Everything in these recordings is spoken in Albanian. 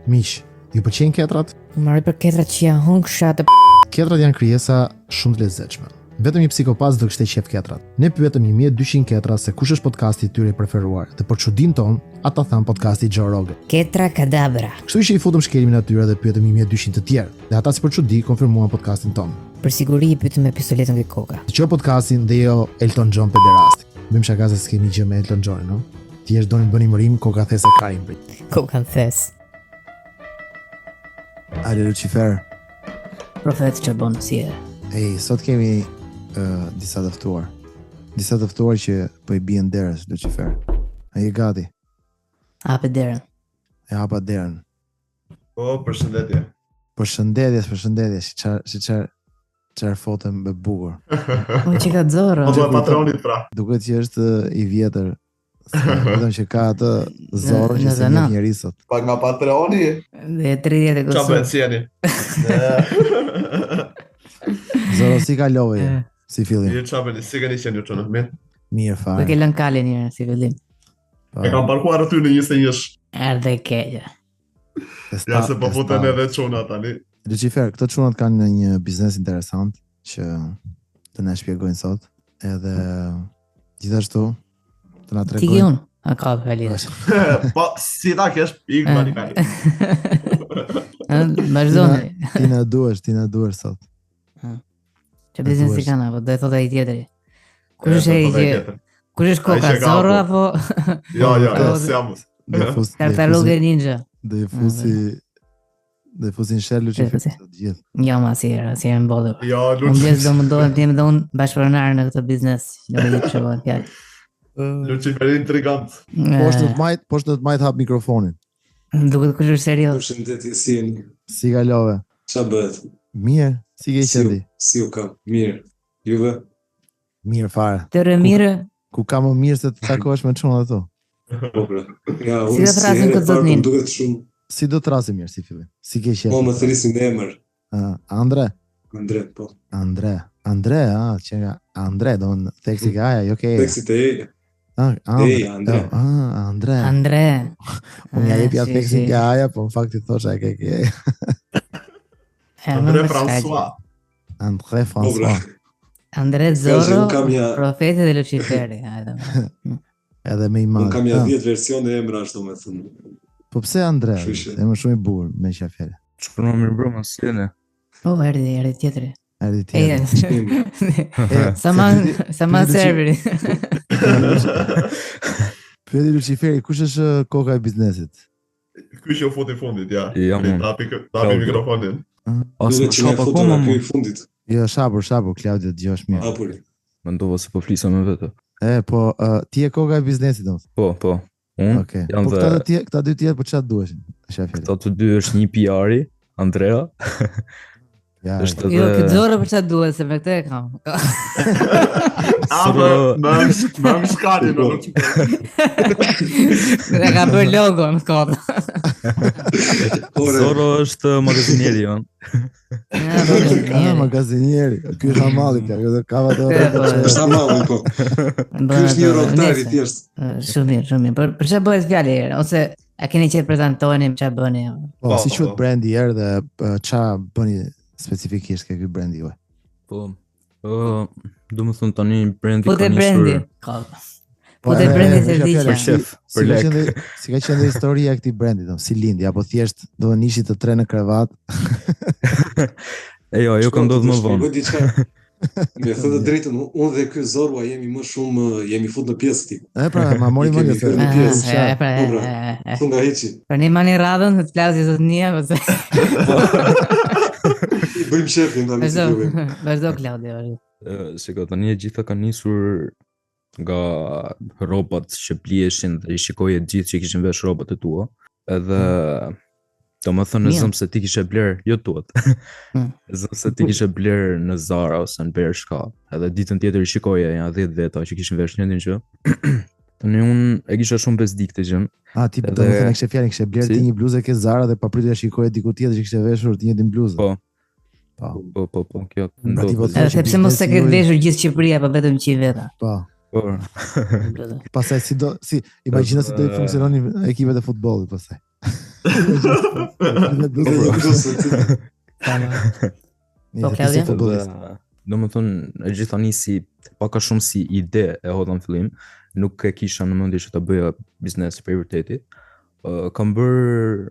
Miq, ju pëlqejnë ketrat? Marrë për ketrat që janë hongësha të Ketrat janë krijesa shumë të lezetshme. Vetëm një psikopat do kishte qef ketrat. Ne pyetëm 1200 ketra se kush është podcasti i tyre i preferuar dhe për çudinë ton, ata than podcasti Joe Rogan. Ketra Kadabra. Kështu që i futëm shkelimin atyre dhe pyetëm 1200 të tjerë. Dhe ata si për çudi konfirmuan podcastin ton. Për siguri i pyetëm me pistoletën nga koka. Dëgjoj podcastin dhe jo Elton John pederasti. Bëjmë shaka se s'kemi gjë me Elton John, no? Thjesht donin bënim rim koka thesë karim prit. Koka thes. Ale Lucifer. Profet që bon si e. Ej, sot kemi disa të ftuar. Disa të ftuar që po i bien derës Lucifer. Ai e gati. Hape derën. E hapa derën. Po, përshëndetje. Përshëndetje, si çfarë foto më bukur. O që ka Zorro. Po, patronit pra. Duket që është i vjetër. Vetëm që ka atë Zorro që se një njeri sot. Pak nga patroni. Dhe 30 e Qa gësu. bëhet si jeni? Zorro si kalove je? Si fillim? Mirë qa bëni, si keni qenë ju qënë, mirë. Mirë Do fare. ke lënë kale njërë si fillim. E kam parkuar aty në 21. Erdhe keqë. Ja se po futen edhe qona tani. Lucifer, këto çunat kanë një biznes interesant që të na shpjegojnë sot. Edhe gjithashtu të na Ti tregojnë. ki unë. A ka valida. Po, si ta kesh pik mani kani. Vazhdojnë. Ti na duhesh sot. Që biznesi kanë apo do e thotë ai tjetëri. Kush është ai që kush është koka Ai që ka Zorro apo. apo Jo, s'jam. Tartaruga Ninja? Do i fusin shell Lucifer fusi. të gjithë. Jo ma si e mbodhe. Jo, Unë bjes do mundohem të jem dhe unë bashkëpronar në këtë biznes. Do me ditë që bëhen fjallë. Lucifer intrigant. Poshtë në të majt hap mikrofonin. Duket kush është serios. Përshëndetje si jeni? Si kalove? Qa bëhet? Mirë, si ke qendi? Si u kam? Mirë. Juve? Mirë fare. Të rëmire, Ku ka më mirë se të takohesh me çunat ato? Po pra. Ja, Si do të thrasin këtë zotnin? Duket shumë. Si do të rasi mirë si fillim? Si ke Po qenë? më thrisin në emër. Andre, Po. Andre, që nga Andre, do në teksi ka aja, jo ke Teksit e e. Andre. Andre. Andre. Unë ja jepja teksi nga aja, po në fakt i thosha e ke. Andre François. Andre Po pra. François. Andre Ka që Zorro, unë kam ja- profeti dhe Luciferi. Edhe me i Unë madh. kam ja 10 versione emra ashtu me thënë. Po pse Andre? Kështu që- E më shumë i bukur me që fjallë. Shkruaj mirë broma si jeni. Po, erdi tjetëri. Erdi E, tjetër. Saman serveri. Pyeti Luciferi, kush është koka e biznesit? Ky që u futi fundit, ja. Ja, mon. Tapi mikrofonin. As Duket më që ne shapa futur akoma ky më. i fundit. Jo, shapur, Claudia, dëgjosh mirë. Apuri. Mendova se po flisa me vete. Po, ti e koka e biznesit, domethënë. Po. Unë Okej. jam Po dhe këta dy tjerë, po çfarë duheshin? Shafjeli. këta të dy është një PR-i, Andrea, Ja. është Jo, këtë edhe Zorro për çfarë duhet, se me këtë e kam. Më shkari në Ne ka bërë logon, kod. Ore, Zorro është magazinieri jon. Magazinieri. Ky është hamalli, ka vato. është amalli po. Ky është një rrotari thjesht. Shumë mirë. Për çfarë bëhet fjalë herë? Ose a keni qenë prezantoheni çfarë bëni? Po, si Po, quhet po. brandi i erë dhe ç'a bëni specifikisht ke ky brandi juaj? Po. Do më thënë tani brendi Po te ka brendi. nisur Po te brendi se Shafjeli, diqa. për shef, Si për ka lek. qenë si ka qenë historia e këtij brendi, si lindi apo thjesht do të nishi të tre në krevat? Jo ka ndodhur më vonë. Shpjegoj diçka. Me thënë të drejtën, unë dhe ky Zorua jemi më shumë jemi fut në pjesë ti. E pra, ma mori I më kemi një thënë thërë. pjesë. E pra. Thu nga heqi. Për një mani radhën, të plasi zotnia, ose... I bëjmë shefin tani si juve. Vazhdo, Claudia, vazhdo. Shiko, tani e gjitha ka nisur nga rrobat që pliheshin dhe i shikoje gjithë që i kishin vesh rrobat e tua. Edhe do më thënë në Mirë. zëmë se ti kishe bler, jo tuat. Zëmë se ti kishe bler në Zara ose në Bershka. Edhe ditën tjetër i shikoje janë 10 veta që kishin vesh njëndin që. Tani unë e kisha shumë besdik të gjën. Ti do Edhe- të thënë kishe fjalën, kishe bler Si? ti një bluzë ke Zara dhe papritja shikoje diku tjetër që kishte veshur të njëjtin bluzë. Po. Po. Po, kjo Pra ti po ndodhë. të- Edhe sepse mos se këtë veshur gjithë Shqipëria, pa vetëm 100 veta. Po. Po, Pastaj si imagjino si do i funksiononin ekipet e futbollit pastaj. Po Claudia. Do më thonë, e gjitha nisi paka shumë si ide e hodha në fillim, nuk e kisha në mendje që ta bëja biznes për vërteti. Kam bërë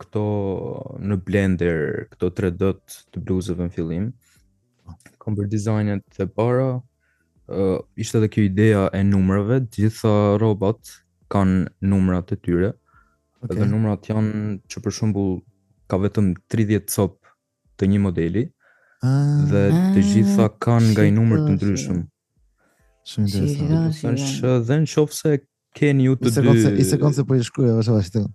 këto në Blender, këto 3D të bluzëve në fillim. Kam bërë dizajnet e para, ishte edhe kjo ideja e numrave, gjitha robot kanë numrat e tyre. Edhe numrat janë që për shembull ka vetëm 30 cop të një modeli. Dhe të gjitha kanë nga i numër të ndryshëm. Shumë interesant. Dhe në qofë se keni ju të dy... I sekond se po i shkruja, vazhdo.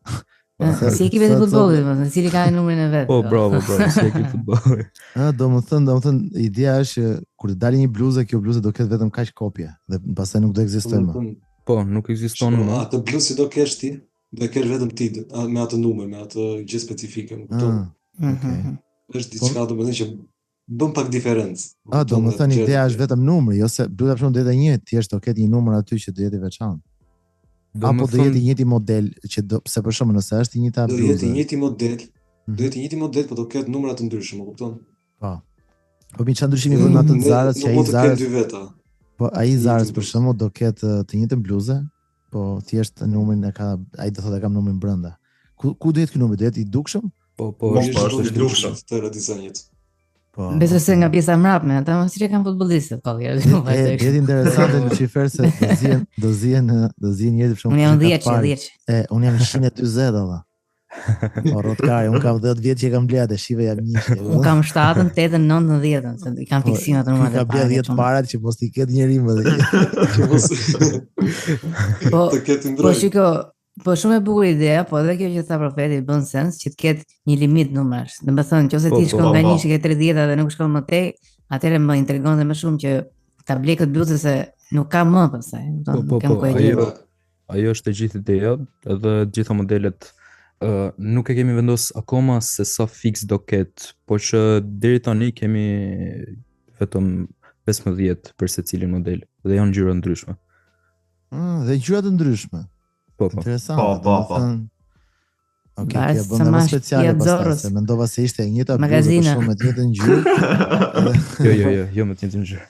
Si ekipi të futbollit, në cili ka numrin e vet. Po, bravo, si ekipi futbollit. Do më thënë, ideja është që kur të dalë një bluzë, kjo bluzë do ketë vetëm kaq kopje dhe pastaj nuk do ekzistojë më. Po, nuk ekziston më. Atë bluzë që do kesh ti, do kesh vetëm ti me atë numër, me atë gjë specifike, më kupton. Është diçka domethënë që bën pak diferencë. Do më thënë ideja është vetëm numri, jo se bluza për shembull do jetë një, thjesht do ketë një numër aty që do jetë i veçantë. Apo do jetë i njëjti model që do pse për shembull nëse është i njëjta bluzë. Do jetë i njëjti model, por do ketë numra të ndryshëm, më kupton? Po. Po mi çfarë ndryshimi bën atë Zarës që ai Zarës. Po ai Zarës për shembull do ketë të njëjtën bluzë, po thjesht numrin e ka, ai do thotë kam numrin brenda. Ku do jetë ky numër? Do jetë i dukshëm? Po, është i dukshëm të redizajnit. Besoj se nga pjesa mbrapme, ata mos i kanë futbollistët, po vjen. Është interesante Lucifer se do zihen jetë për shkak. Unë jam 10. Unë jam 140 valla. Po rotkari, unë kam 10 vjet që kam bletë, shive jam 1. Unë kam 7, 8, 9, 10, se i kam fiksimet numrat e parë. Ka bler 10 parat që mos i ketë njëri më dhe. Po shiko, po shumë e bukur ideja, po edhe kjo që tha profeti bën sens që të ketë një limit numrash. Domethënë, nëse ti shkon nga një që ke 30 dhe nuk shkon më tej, atëherë më intrigon dhe më shumë që ta blej këtë bluzë se nuk ka më pastaj. Ajo është e gjithë ideja, edhe gjitha modelet nuk e kemi vendos akoma se sa fix do ketë, po që deri tani kemi vetëm 15 për secilin model dhe janë ngjyra ndryshme. Dhe ngjyra të ndryshme. Po. Interesant. Po. Okej, kjo bën më speciale pastaj, se mendova se ishte e njëjta bluzë për shumë me të njëjtën ngjyrë. Jo me të njëjtën ngjyrë.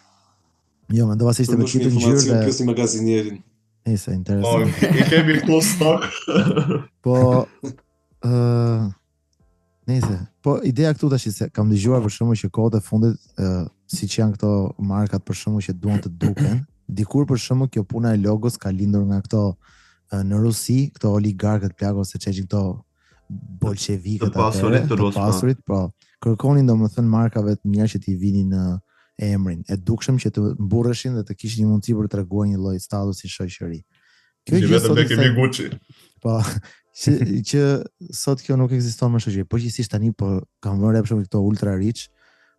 Jo, mendova se ishte me të njëjtën ngjyrë dhe pjesi magazinierin. Nëse interesant. I kemi këto stok. Po nëse, po ideja këtu tash se kam dëgjuar për shkakun që kohët e fundit siç janë këto markat për shkakun që duan të duken, dikur për shkakun kjo puna e logos ka lindur nga këto në Rusi, këto oligarkët plagë ose çeçi këto bolshevikët të pasurit, po kërkonin domethënë markave të mira që t'i vinin në emrin e dukshëm që të mburreshin dhe të kishin një mundësi për të treguar një lloj statusi shoqëri. Kjo gjë vetëm ne kemi Gucci. Po që sot kjo nuk ekziston më shoqëri. Po gjithsesi tani po kanë vënë për shembull këto ultra rich,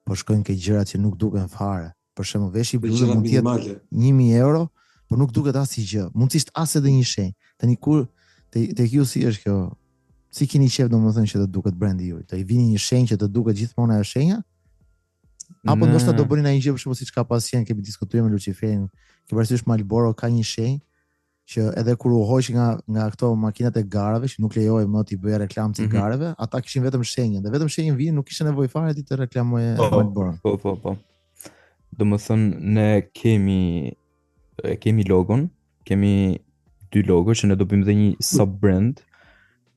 po shkojnë ke gjërat që nuk duken fare. Për shembull, veshi bluzë mund të jetë 1000 euro, por nuk duket asgjë. Mundësisht as edhe një shenjë. Tani kur tek ju si është kjo? Si keni qef domethënë që të duket brendi juaj? Të i vini një shenjë që të duket gjithmonë ajo shenja? Apo ndoshta do bënin ai gjë për shembull siç ka pasur kemi diskutuar me Luciferin. Ke parasysh Marlboro ka një shenjë që edhe kur u hoqi nga këto makinat e garave që nuk lejohej më t'i bëjë reklam cigareve, ata kishin vetëm shenjën, dhe vetëm shenjën vinin, nuk kishte nevojë fare ti të reklamoje Marlboro. Po. Domethënë ne kemi logon, kemi 2 logo që ne do bëjmë dhe një sub brand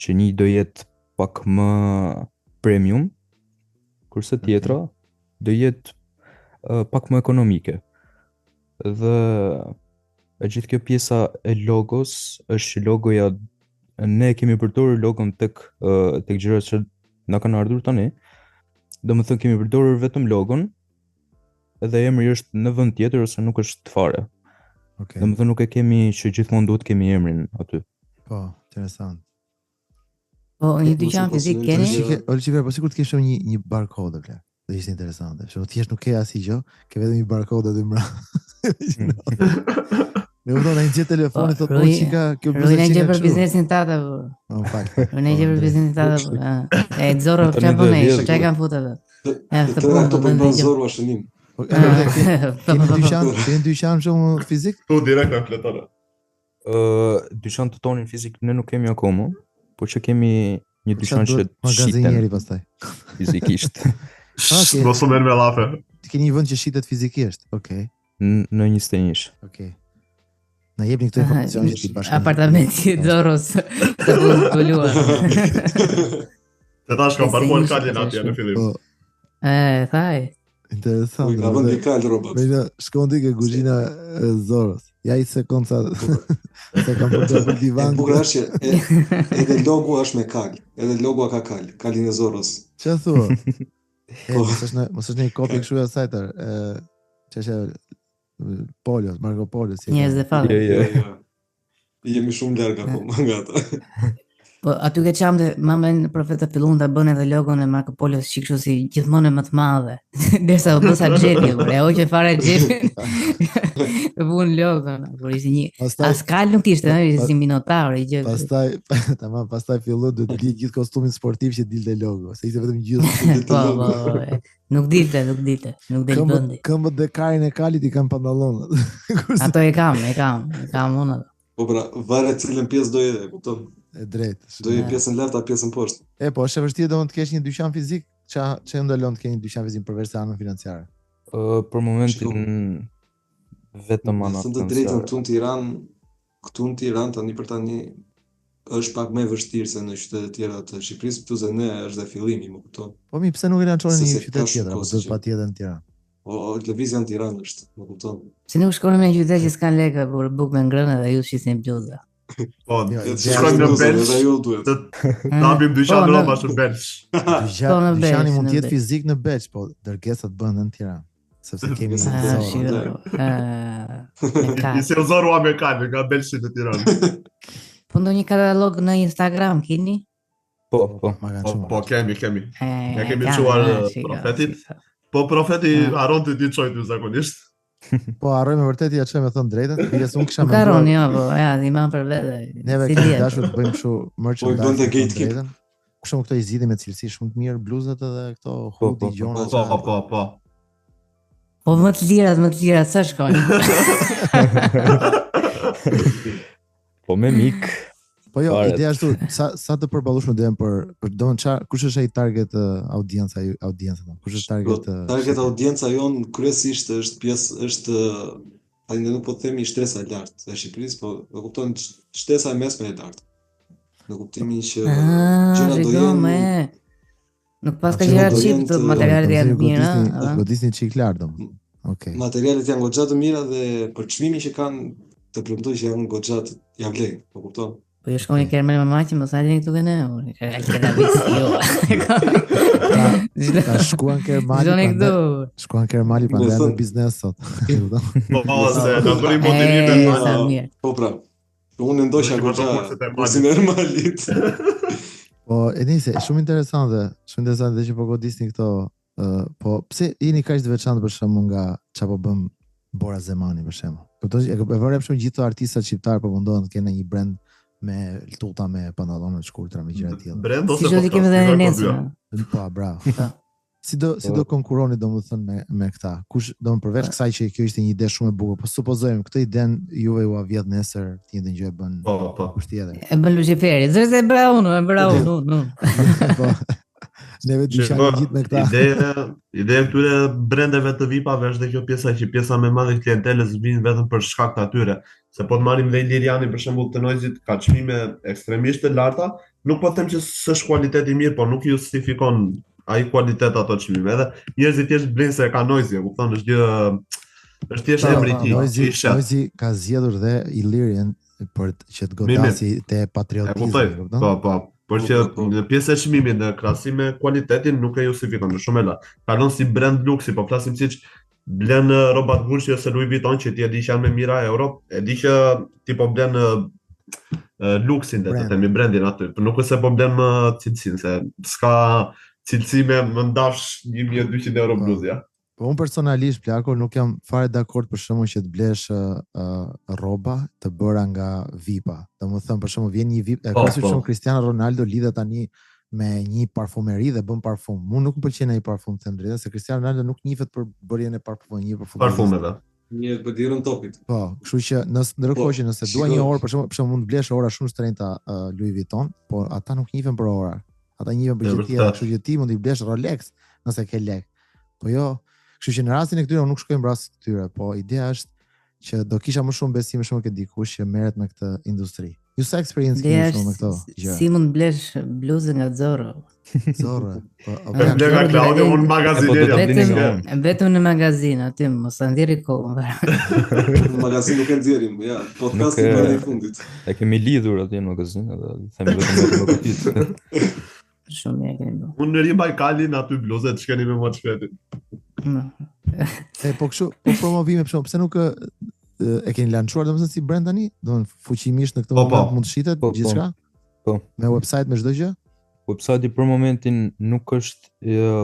që një do jetë pak më premium, kurse tjetra do jetë pak më ekonomike. Dhe e gjithë kjo pjesa e logos është logoja, ne kemi përdorur logon tek gjërat që na kanë ardhur tani. Domethënë kemi përdorur vetëm logon, edhe emri është në vend tjetër ose nuk është fare. Okay. Domethënë nuk e kemi që gjithmonë duhet kemi emrin aty. Po, interesant. Po, një dyqan fizik keni? Oliver, po sikur të kesh një barcode vler. Do ishte interesante. Që thjesht nuk ke asgjë, ke vetëm një barcode aty mbrapa. Ne u dona një gjë telefoni thotë po çika kjo biznes. Ne gjë për biznesin tatë. Po fal. Ne gjë për biznesin tatë. E Zorro çfarë bën ai? Çfarë kanë futur atë? Të bën Zorro shënim. Kemi dyqan shumë fizik? Po direkt në fletore. Dyqan të tonin fizik ne nuk kemi akoma, por që kemi Një dyqan që magazinieri pastaj. Fizikisht. Mos u merr me llafe. Ti ke një vend që shitet fizikisht. Okej. Në 21. Okej. Na jepni këtë informacion që ti bashkë. Apartamenti i Zoros të bukuruar. Të tash kam parkuar kalin atje në fillim. Thaj. Interesant. Ka vend i kal robot. Bëjnë shkondi ke kuzhina e Zoros. Ja i sekonca. Se kam përdo për divan. Bukur është edhe logo është me kal. Edhe logo ka kal. Kalin e Zoros. Çfarë thua? Mos është një kopje kështu e sajtër. Çështja Polios, Marco Polios. Njerëz e fallë. Jo. Jemi shumë larg akoma nga ata. Po aty ke çamte mamën profeta fillon ta bën edhe logon e Marco Polios kështu si gjithmonë më të madhe. Derisa u bësa xhepi, por e hoqë fare xhepin. E vun logon, por ishte një askal nuk ishte, ishte si minotaur i gjë. Pastaj filloi të di gjithë kostumin sportiv që dilte logo, se ishte vetëm gjithë. Po. Nuk dilte. Nuk del vendi. Këmbët dhe karin e kalit i kanë pantallonat. Ato e kam unë. Po pra, varet cilën pjesë do e kupton. E drejtë. Do i pjesën lart a pjesën poshtë. Po, është e vështirë domosht të kesh një dyqan fizik, ç'a ndalon të kesh një dyqan fizik përveç se anën financiare. Për momentin vetëm ana financiare. Të drejtën këtu në Tiranë tani për tani është pak më vështirë se në qytete tjera të Shqipërisë, pse se ne është dhe fillimi, më kupton. Po pse nuk e na çonin në një qytet tjetër, apo do të patjetër në Tiranë. O lëvizja në Tiranë është, më kupton. Si nuk shkonim në qytet që s'kan lekë për bukë me ngrënë dhe ju shisin bluza. Po, shkojmë në Belç. Të hapim dyqan rrobash në Belç. Dyqani mund të jetë fizik në Belç, po dërgesat bëhen në Tiranë. Sepse kemi Nisi Zoru amerikan nga Belçi në Tiranë. Po ndonjë katalog në Instagram keni? Po. Po kemi. Ja kemi çuar profetit. Po profeti haron të di çojë zakonisht. Po harrojmë vërtet ja çojmë thon drejtën. Pjesë unë kisha menduar. Karon jo, po ja, i mam për vete. Neve kemi dashur të bëjmë kështu merchandise. Po bënte gatekeep. Për shembull këto i zgjidhim me cilësi shumë të mirë, bluzat edhe këto hoodie gjona. Po. Po më të lira sa shkojnë. Po me mik. Po jo, ideja është sa të përballueshme do jenë për domon çfarë, kush është ai target audienca tonë? Kush është target audienca jon kryesisht është tani ne nuk po themi shtresa e lartë e Shqipërisë, po e kupton shtesa e mesme e lartë. Në kuptimin që gjëra do jenë nuk pas ka gjëra çip të materialet janë të mira, godisni çik lart domon. Okej. Materialet janë goxha të mira dhe për çmimin që kanë të premtoj që janë goxha ja vlen, po kupton? Po ju shkoni kërë me maqë, më sajnë këtu këne, këna visio. Ka shkuan kërë mali, pa ndaj në biznes sot. Po, se në bërim motivime. Po pra, unë ndosha goxha, si me malit. Po, e nisi, shumë interesante dhe që po godisni këto, po, pse jeni kaq të veçantë për shembull nga çapo bëm Bora Zemani për shembull. Këto e vëre për shembull gjithë artistat shqiptar po mundohen të kenë një brand me tuta me pantallona të shkurtra me gjëra të tilla. Brand ose si do kemi edhe nesër. Po, bravo. Si do konkuroni domethënë me këta? Kush domon përveç kësaj që kjo ishte një ide shumë e bukur, po supozojmë këtë idenë juve u avjet nesër të njëjtën gjë e bën. Po. Kush tjetër? E bën Luciferi. Zëse bravo unë. Po. Neve dyqani gjithë me këta. Ideja këtyre brandeve të VIP-ave është dhe kjo pjesa më e madhe e klientelës vjen vetëm për shkak të atyre. Se po të marrim dhe Ilirianin për shembull të Noizit ka çmime ekstremisht të larta, nuk po them që s'është kualiteti mirë, por nuk justifikon ai kualitet ato çmime. Edhe njerëzit thjesht blenë se ka Noizi, e kupton, është thjesht emri i tij. Noizi ka zgjedhur dhe Ilirian për që të godasi te patriotizmi, e kupton? Po. Por që në pjesë e çmimit në krahasim me kualitetin nuk e justifikon shumë e lartë. Kalon si brand luksi, po flasim siç blen rrobat Gucci ose Louis Vuitton që ti e di që janë më mira e Europë, e di që ti po blen luksin dhe të themi brandin aty, por nuk është se po blen më cilësinë, se s'ka cilësi me më ndafsh 1200 euro bluzja. Po unë personalisht plako nuk jam fare dakord për shkakun që të blesh rroba të bëra nga VIP-a. Domethënë për shkakun vjen një VIP, ka si shumë Cristiano Ronaldo lidhet tani me një parfumeri dhe bën parfum. Mu nuk më pëlqen ai parfum të drejtë, se Cristiano Ronaldo nuk njihet për bërjen e parfumeve. Një për dirën topit. Po, kështu që ndërkohë që nëse dua një orë për shkakun mund të blesh ora shumë shtrenjta Louis Vuitton, por ata nuk njihen për ora. ata njihen për gjë tjetër, kështu që ti mund t'i blesh Rolex nëse ke lek. Po jo, kështu që në rastin e këtyre unë nuk shkoj në rast këtyre, po ideja është që do kisha më shumë besim shumë ke dikush që merret me këtë industri. Ju sa experience keni shumë me këto gjëra? Si mund blesh bluzën nga Zorro? Zorro. Po bler nga Claudio në magazinë. Vetëm në magazin aty, mos ta ndjerri kohën. Në magazin nuk e nxjerrim, ja, podcasti për e fundit. E kemi lidhur atje në magazin, edhe themi vetëm me këtë. Shumë mirë keni bërë. Unë në Rimaj Kalin aty bluzet shkeni me më të shpetit. Po kështu, po promovime për shkak, pse nuk e keni lançuar domethënë si brand tani? Domethënë fuqimisht në këtë moment mund të shitet gjithçka? Po. Me website me çdo gjë? Website-i për momentin nuk është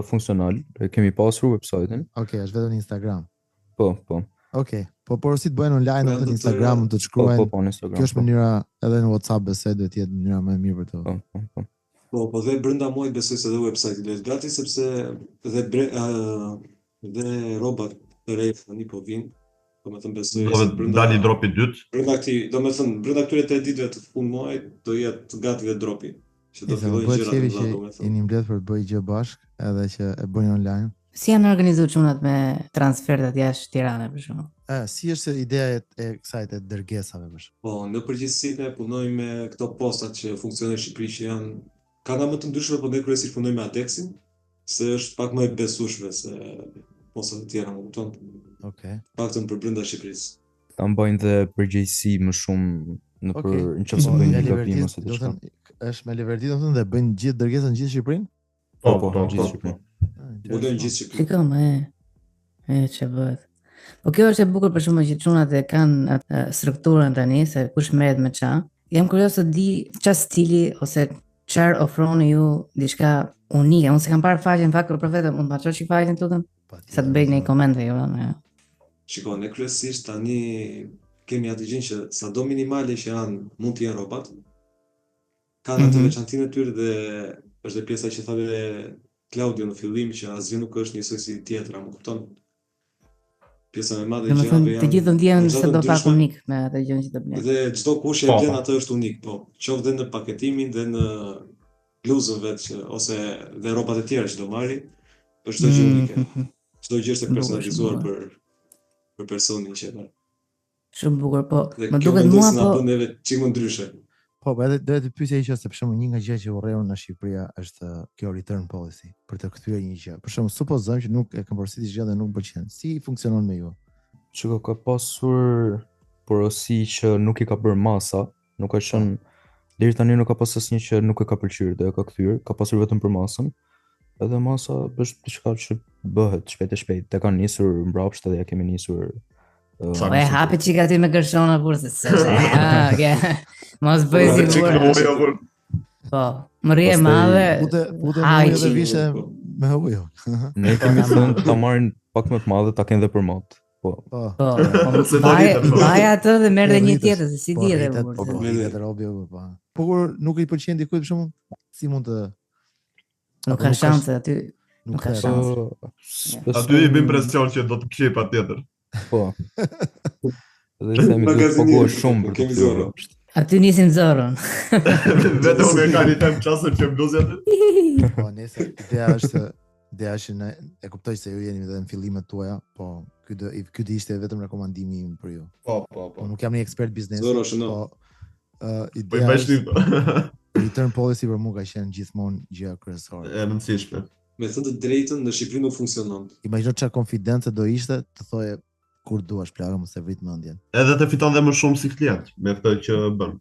funksional. Kemi pasur website-in. Okej, është vetëm në Instagram. Po. Okej. Po porosit bëhen online në Instagram, mund të shkruajnë. Po, në Instagram. Kjo është mënyra edhe në WhatsApp besoj duhet të jetë mënyra më e mirë për to. Po. Po dhe brenda muajit besoj se edhe website-i lehet gati sepse dhe rrobat të reja tani po vinë. Domethënë besoj se dali dropi i dytë. Brenda këtyre 3 ditëve të fund muajit do jetë gati dhe dropi. Që do fillojnë gjërat të mëdha domethënë. Jeni mbledh për të bëjë gjë bashkë, edhe që e bëni online. Si janë organizuar çunat me transfertat jashtë Tiranës për shembull? Si është ideja e kësaj të dërgesave për shembull? Po, në përgjithësi ne punojmë me këto postat që funksionojnë në Shqipëri që janë kanë më të ndryshme, por ne kryesisht punojmë me Adexin, se është pak më e besueshme se postat e tjera, më kupton? Okej. Paktën për brenda Shqipërisë. Ta mbajnë dhe përgjegjësi më shumë nëse bëjnë një gabim ose diçka. Është me Leverti domethënë dhe bëjnë gjithë dërgesën në gjithë Shqipërinë? Po, gjithë Shqipërinë. Budojnë gjithë Shqipërinë. Shikom, ç'e bëhet. Po kjo është e bukur për shkakun që çunat e kanë atë strukturën tani se kush merret me ç'a. Jam kurioz të di ç'a stili ose çfarë ofroni ju diçka unike. Unë s'kam parë faqen fakt për vetë, mund ta çosh faqen tutën. Sa të bëj në komente jo. Shikoj, ne kryesisht tani kemi atë gjë që sado minimale që janë mund të jenë rrobat. Kanë atë veçantinë e tyre dhe është dhe pjesa që thave Claudio në fillim që asgjë nuk është njësoj si tjetra, më kupton? Pjesa më e madhe që janë të gjithë ndjen se do pak unik me atë gjë që të blen. Dhe çdo kush e blen atë është unik, po. Qoftë dhe në paketimin dhe në bluzën vetë ose dhe rrobat e tjera që do marri, është çdo gjë unike. Çdo gjë është personalizuar për personin që merr. Shumë bukur, po. Më duket mua po. Ne bën edhe çim ndryshe. Po, edhe do të pyesja që se për shembull një nga gjërat që urrejnë në Shqipëri është kjo return policy, për të kthyer një gjë. Për shembull, supozojmë që nuk e kam përsëritur gjë dhe nuk pëlqen. Si funksionon me ju? Shiko, ka pasur porosi që nuk i ka bërë masa, nuk ka qenë deri tani nuk ka pasur asnjë që nuk e ka pëlqyer dhe e ka kthyer, ka pasur vetëm për masën. Edhe masa është diçka që bëhet shpejt e shpejt. Te kanë nisur mbrapsht dhe ja kemi nisur. Po e hapi çika ti me gërshona burse se. Mos bëj sigurisht. Po, më e madhe. Pute edhe vishe me ujë. Ne kemi thënë ta marrin pak më të madhe, ta kenë dhe për mot. Po. Baja atë dhe merr edhe një tjetër, se si di edhe burse. Po, merr edhe robi po. Po kur nuk i pëlqen dikujt për shkakun, si mund të nuk ka shanse aty. Nuk ka shanse. Aty i bën presion që do të kishë patjetër. Po. Dhe themi të paguaj shumë për kemi Zorro. Aty nisim Zorron. Vetëm me kalitem çasën që bluzat. Po nëse ideja është ne e kuptoj se ju jeni edhe në fillimet tuaja, po ky ishte vetëm rekomandimi im për ju. Po. Nuk jam një ekspert biznesi. Zorro shënon. Po ideja return policy për mua ka qenë gjithmonë gjëja kryesore. E rëndësishme. Me thënë të drejtën në Shqipëri nuk funksionon. Imagjino çfarë konfidencë do ishte të thoje kur duash plagë mos e vrit mendjen. Edhe të fiton dhe më shumë si klient me këtë që bën.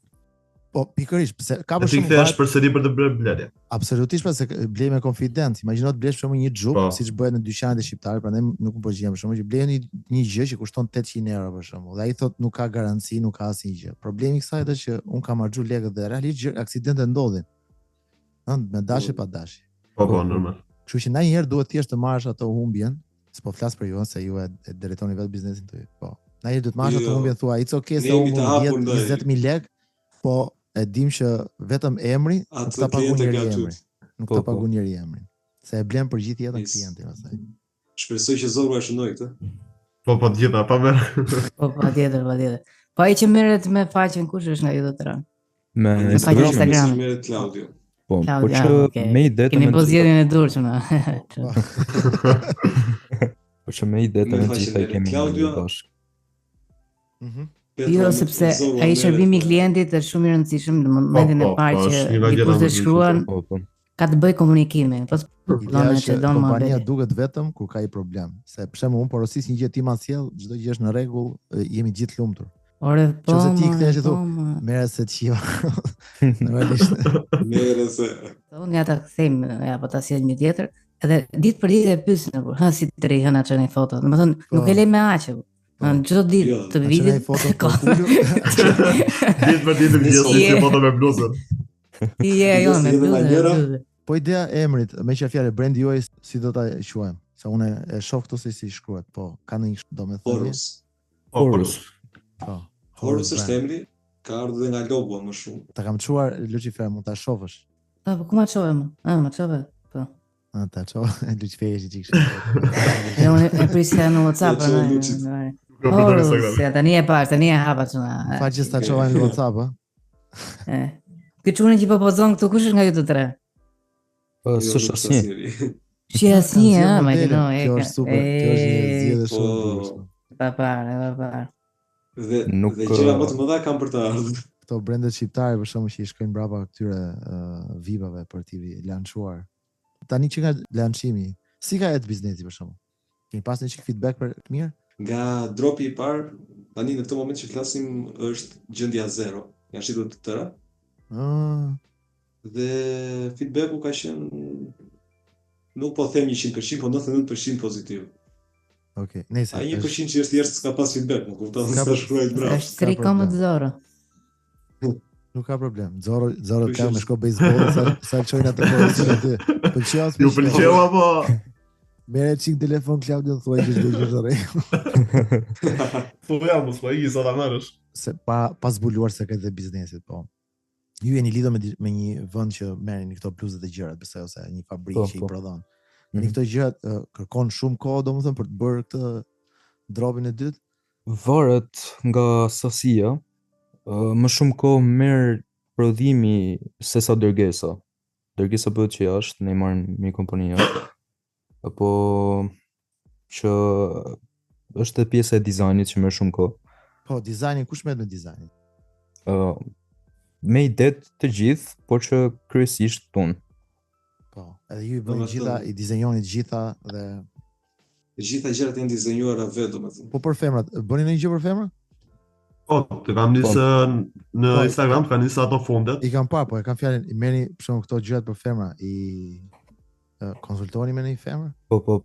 Po pikërisht, pse ka për shumë. Ti kthehesh përsëri për të bërë blerje. Absolutisht, pse blej me konfidencë. Imagjino të blesh për shembull një xhuk, siç bëhet në dyqanet e shqiptarëve, prandaj nuk më pëlqen për shembull që blej një gjë që kushton 800 euro për shembull. Dhe ai thotë nuk ka garanci, nuk ka asnjë gjë. Problemi i kësaj është që un kam marrë lekët dhe realisht aksidente ndodhin. Me dashje pa dashje. Po, normal. Kështu që ndonjëherë duhet thjesht të marrësh ato humbjen, s'po flas për ju se ju e drejtoni vetë biznesin tuaj. Po. Ndonjëherë duhet marrësh ato humbjen thua, it's okay se unë 10-20.000 lekë, po e dim që vetëm emri nuk ta pagun njëri emrin. Nuk ta pagun njëri emrin. Se e blen për gjithë jetën klientin pastaj. Shpresoj që Zorro e shënoi këtë. Po të gjitha, pa merr. Po patjetër. Po ai që merret me faqen kush është nga ju do të ra? Me Instagram merret Claudio. Po Klaudia, që okay. me ide të Kemi po zgjedhjen e durshme. Po që me ide të gjitha i kemi Klaudia. bashkë. Jo, sepse ai shërbimi i klientit është shumë i rëndësishëm në momentin e parë që dikush të shkruan, ka të bëj komunikimi. Ideja që kompania duket vetëm kur ka i problem. Se për shembull, unë porosis një gjë ti ma sjell, çdo gjë është në rregull, jemi gjithë lumtur. Ore, po. Nëse ti kthesh e thu, merre se të qiva. Normalisht. Merre se. Unë ja ta kthejmë, ja po ta sjell një tjetër. Edhe ditë për ditë e pyesin kur, ha si të rihën atë në foto. Domethënë, nuk e lej me aqe. Çdo ditë të vitit. Ditë për ditë vjen foto me bluzën. Jo, me bluzën. Po ideja e emrit, me që fjalë brendi juaj si do ta quajmë? Se unë e shoh këtu se si shkruhet, po ka ndonjë domethënie. Horus. Po. Horus është emri, ka ardhur nga logo më shumë. Ta kam çuar Lucifer, mund ta shohësh. Po ku ma çove më? Ma çove. Po. Ta çove Lucifer i çiksh. Unë e prisja në WhatsApp Horus, ja tani e parë, tani e hapa çuna. Faqes ta çova në WhatsApp, a? Ky çunë që po pozon këtu, kush është nga ju të tre? S'është asnjë. Shi asnjë, ma që no, kjo është super, kjo është një zgjedhje shumë. Pa parë. Dhe gjëra më të mëdha kanë për të ardhur. Këto brendet shqiptare për shkakun që i shkojnë brapa këtyre vipave për t'i lançuar. Tani që nga lançimi, si ka jetë biznesi për shkakun? Keni pasur një feedback për të mirë? Nga dropi i parë, tani në këtë moment që flasim është gjendja 0. Janë shitur të tëra. Dhe feedbacku ka qenë, nuk po them 100%, po 99% pozitiv. Okej, nejse. Ai 1% që është thjesht s'ka pas feedback, nuk kupton se ka shkruajt bravo. Është 3.0. Nuk ka problem. Zoro ka me shko bejsbolli sa çojnë atë pozitiv aty. Pëlqeu. Ju pëlqeu apo merre çik telefon Klaudio thuaj që çdo gjë është rregull. Po ja, mos po i sa ta marrësh. Se pa zbuluar sekretet e biznesit, po. Ju jeni lidhur me një vend që merrni këto bluzat e gjërat, besoj, ose një fabrikë që i prodhon. Në këto gjërat kërkon shumë kohë, domethënë, për të bërë këtë dropin e dytë? Varet nga sasia. Më shumë kohë merr prodhimi se sa dërgesa. Dërgesa bëhet që jashtë, ne marrim me kompania. Apo që është pjesa e dizajnit që merr shumë kohë. Po, dizajnin, kush merret me dizajnin? Me idet të gjithë, por që kryesisht tonë. Po, edhe ju i bëni gjitha, i dizenjoni gjitha dhe gjitha gjërat janë dizenjuara vetë, domethënë. Po për femrat, bëni ndonjë gjë për femra? Po, të kam nisë në Instagram, kanë nisë ato fundet. I kam parë, po e kam fjalën, i merrni për shembull këto gjërat për femra, i konsultoni me një femër? Po.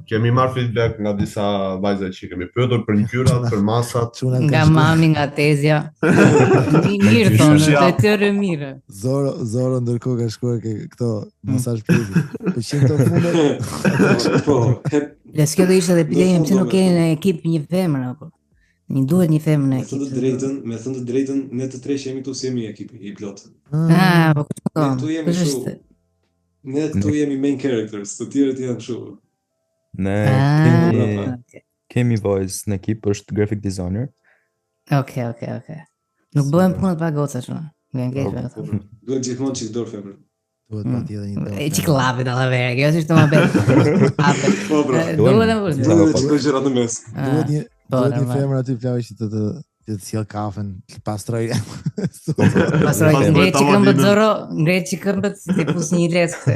Kemi marrë feedback nga disa vajza që kemi pyetur për ngjyrat, për masat. Nga mami, nga tezja. Mirë thonë, të tërë mirë. Zoro ndërkohë ka shkuar këto masazh pjesi. Pëlqen këto fundet? Po. Le s'kjo do ishte edhe pyetja pse nuk keni në ekip një femër apo? Një duhet një femër në ekip. Me thënë të drejtën, ne të tre që jemi këtu si jemi ekipi i plot. Po këtu ne këtu jemi main characters, të tjerët janë kështu. Ne kemi vajzë në ekip, është graphic designer. Okej. Nuk bëhem punët pa goca shumë. Vjen keq vetë. Duhet gjithmonë çik dorë femër. Duhet patjetër një dorë. E çik llapit alla vera, kjo është më bëj. Po bra. Duhet të gjëra në mes. Duhet një femër aty plavë që të sjell kafen, të pastroj. Ngrej që këmbët të pus një leckë.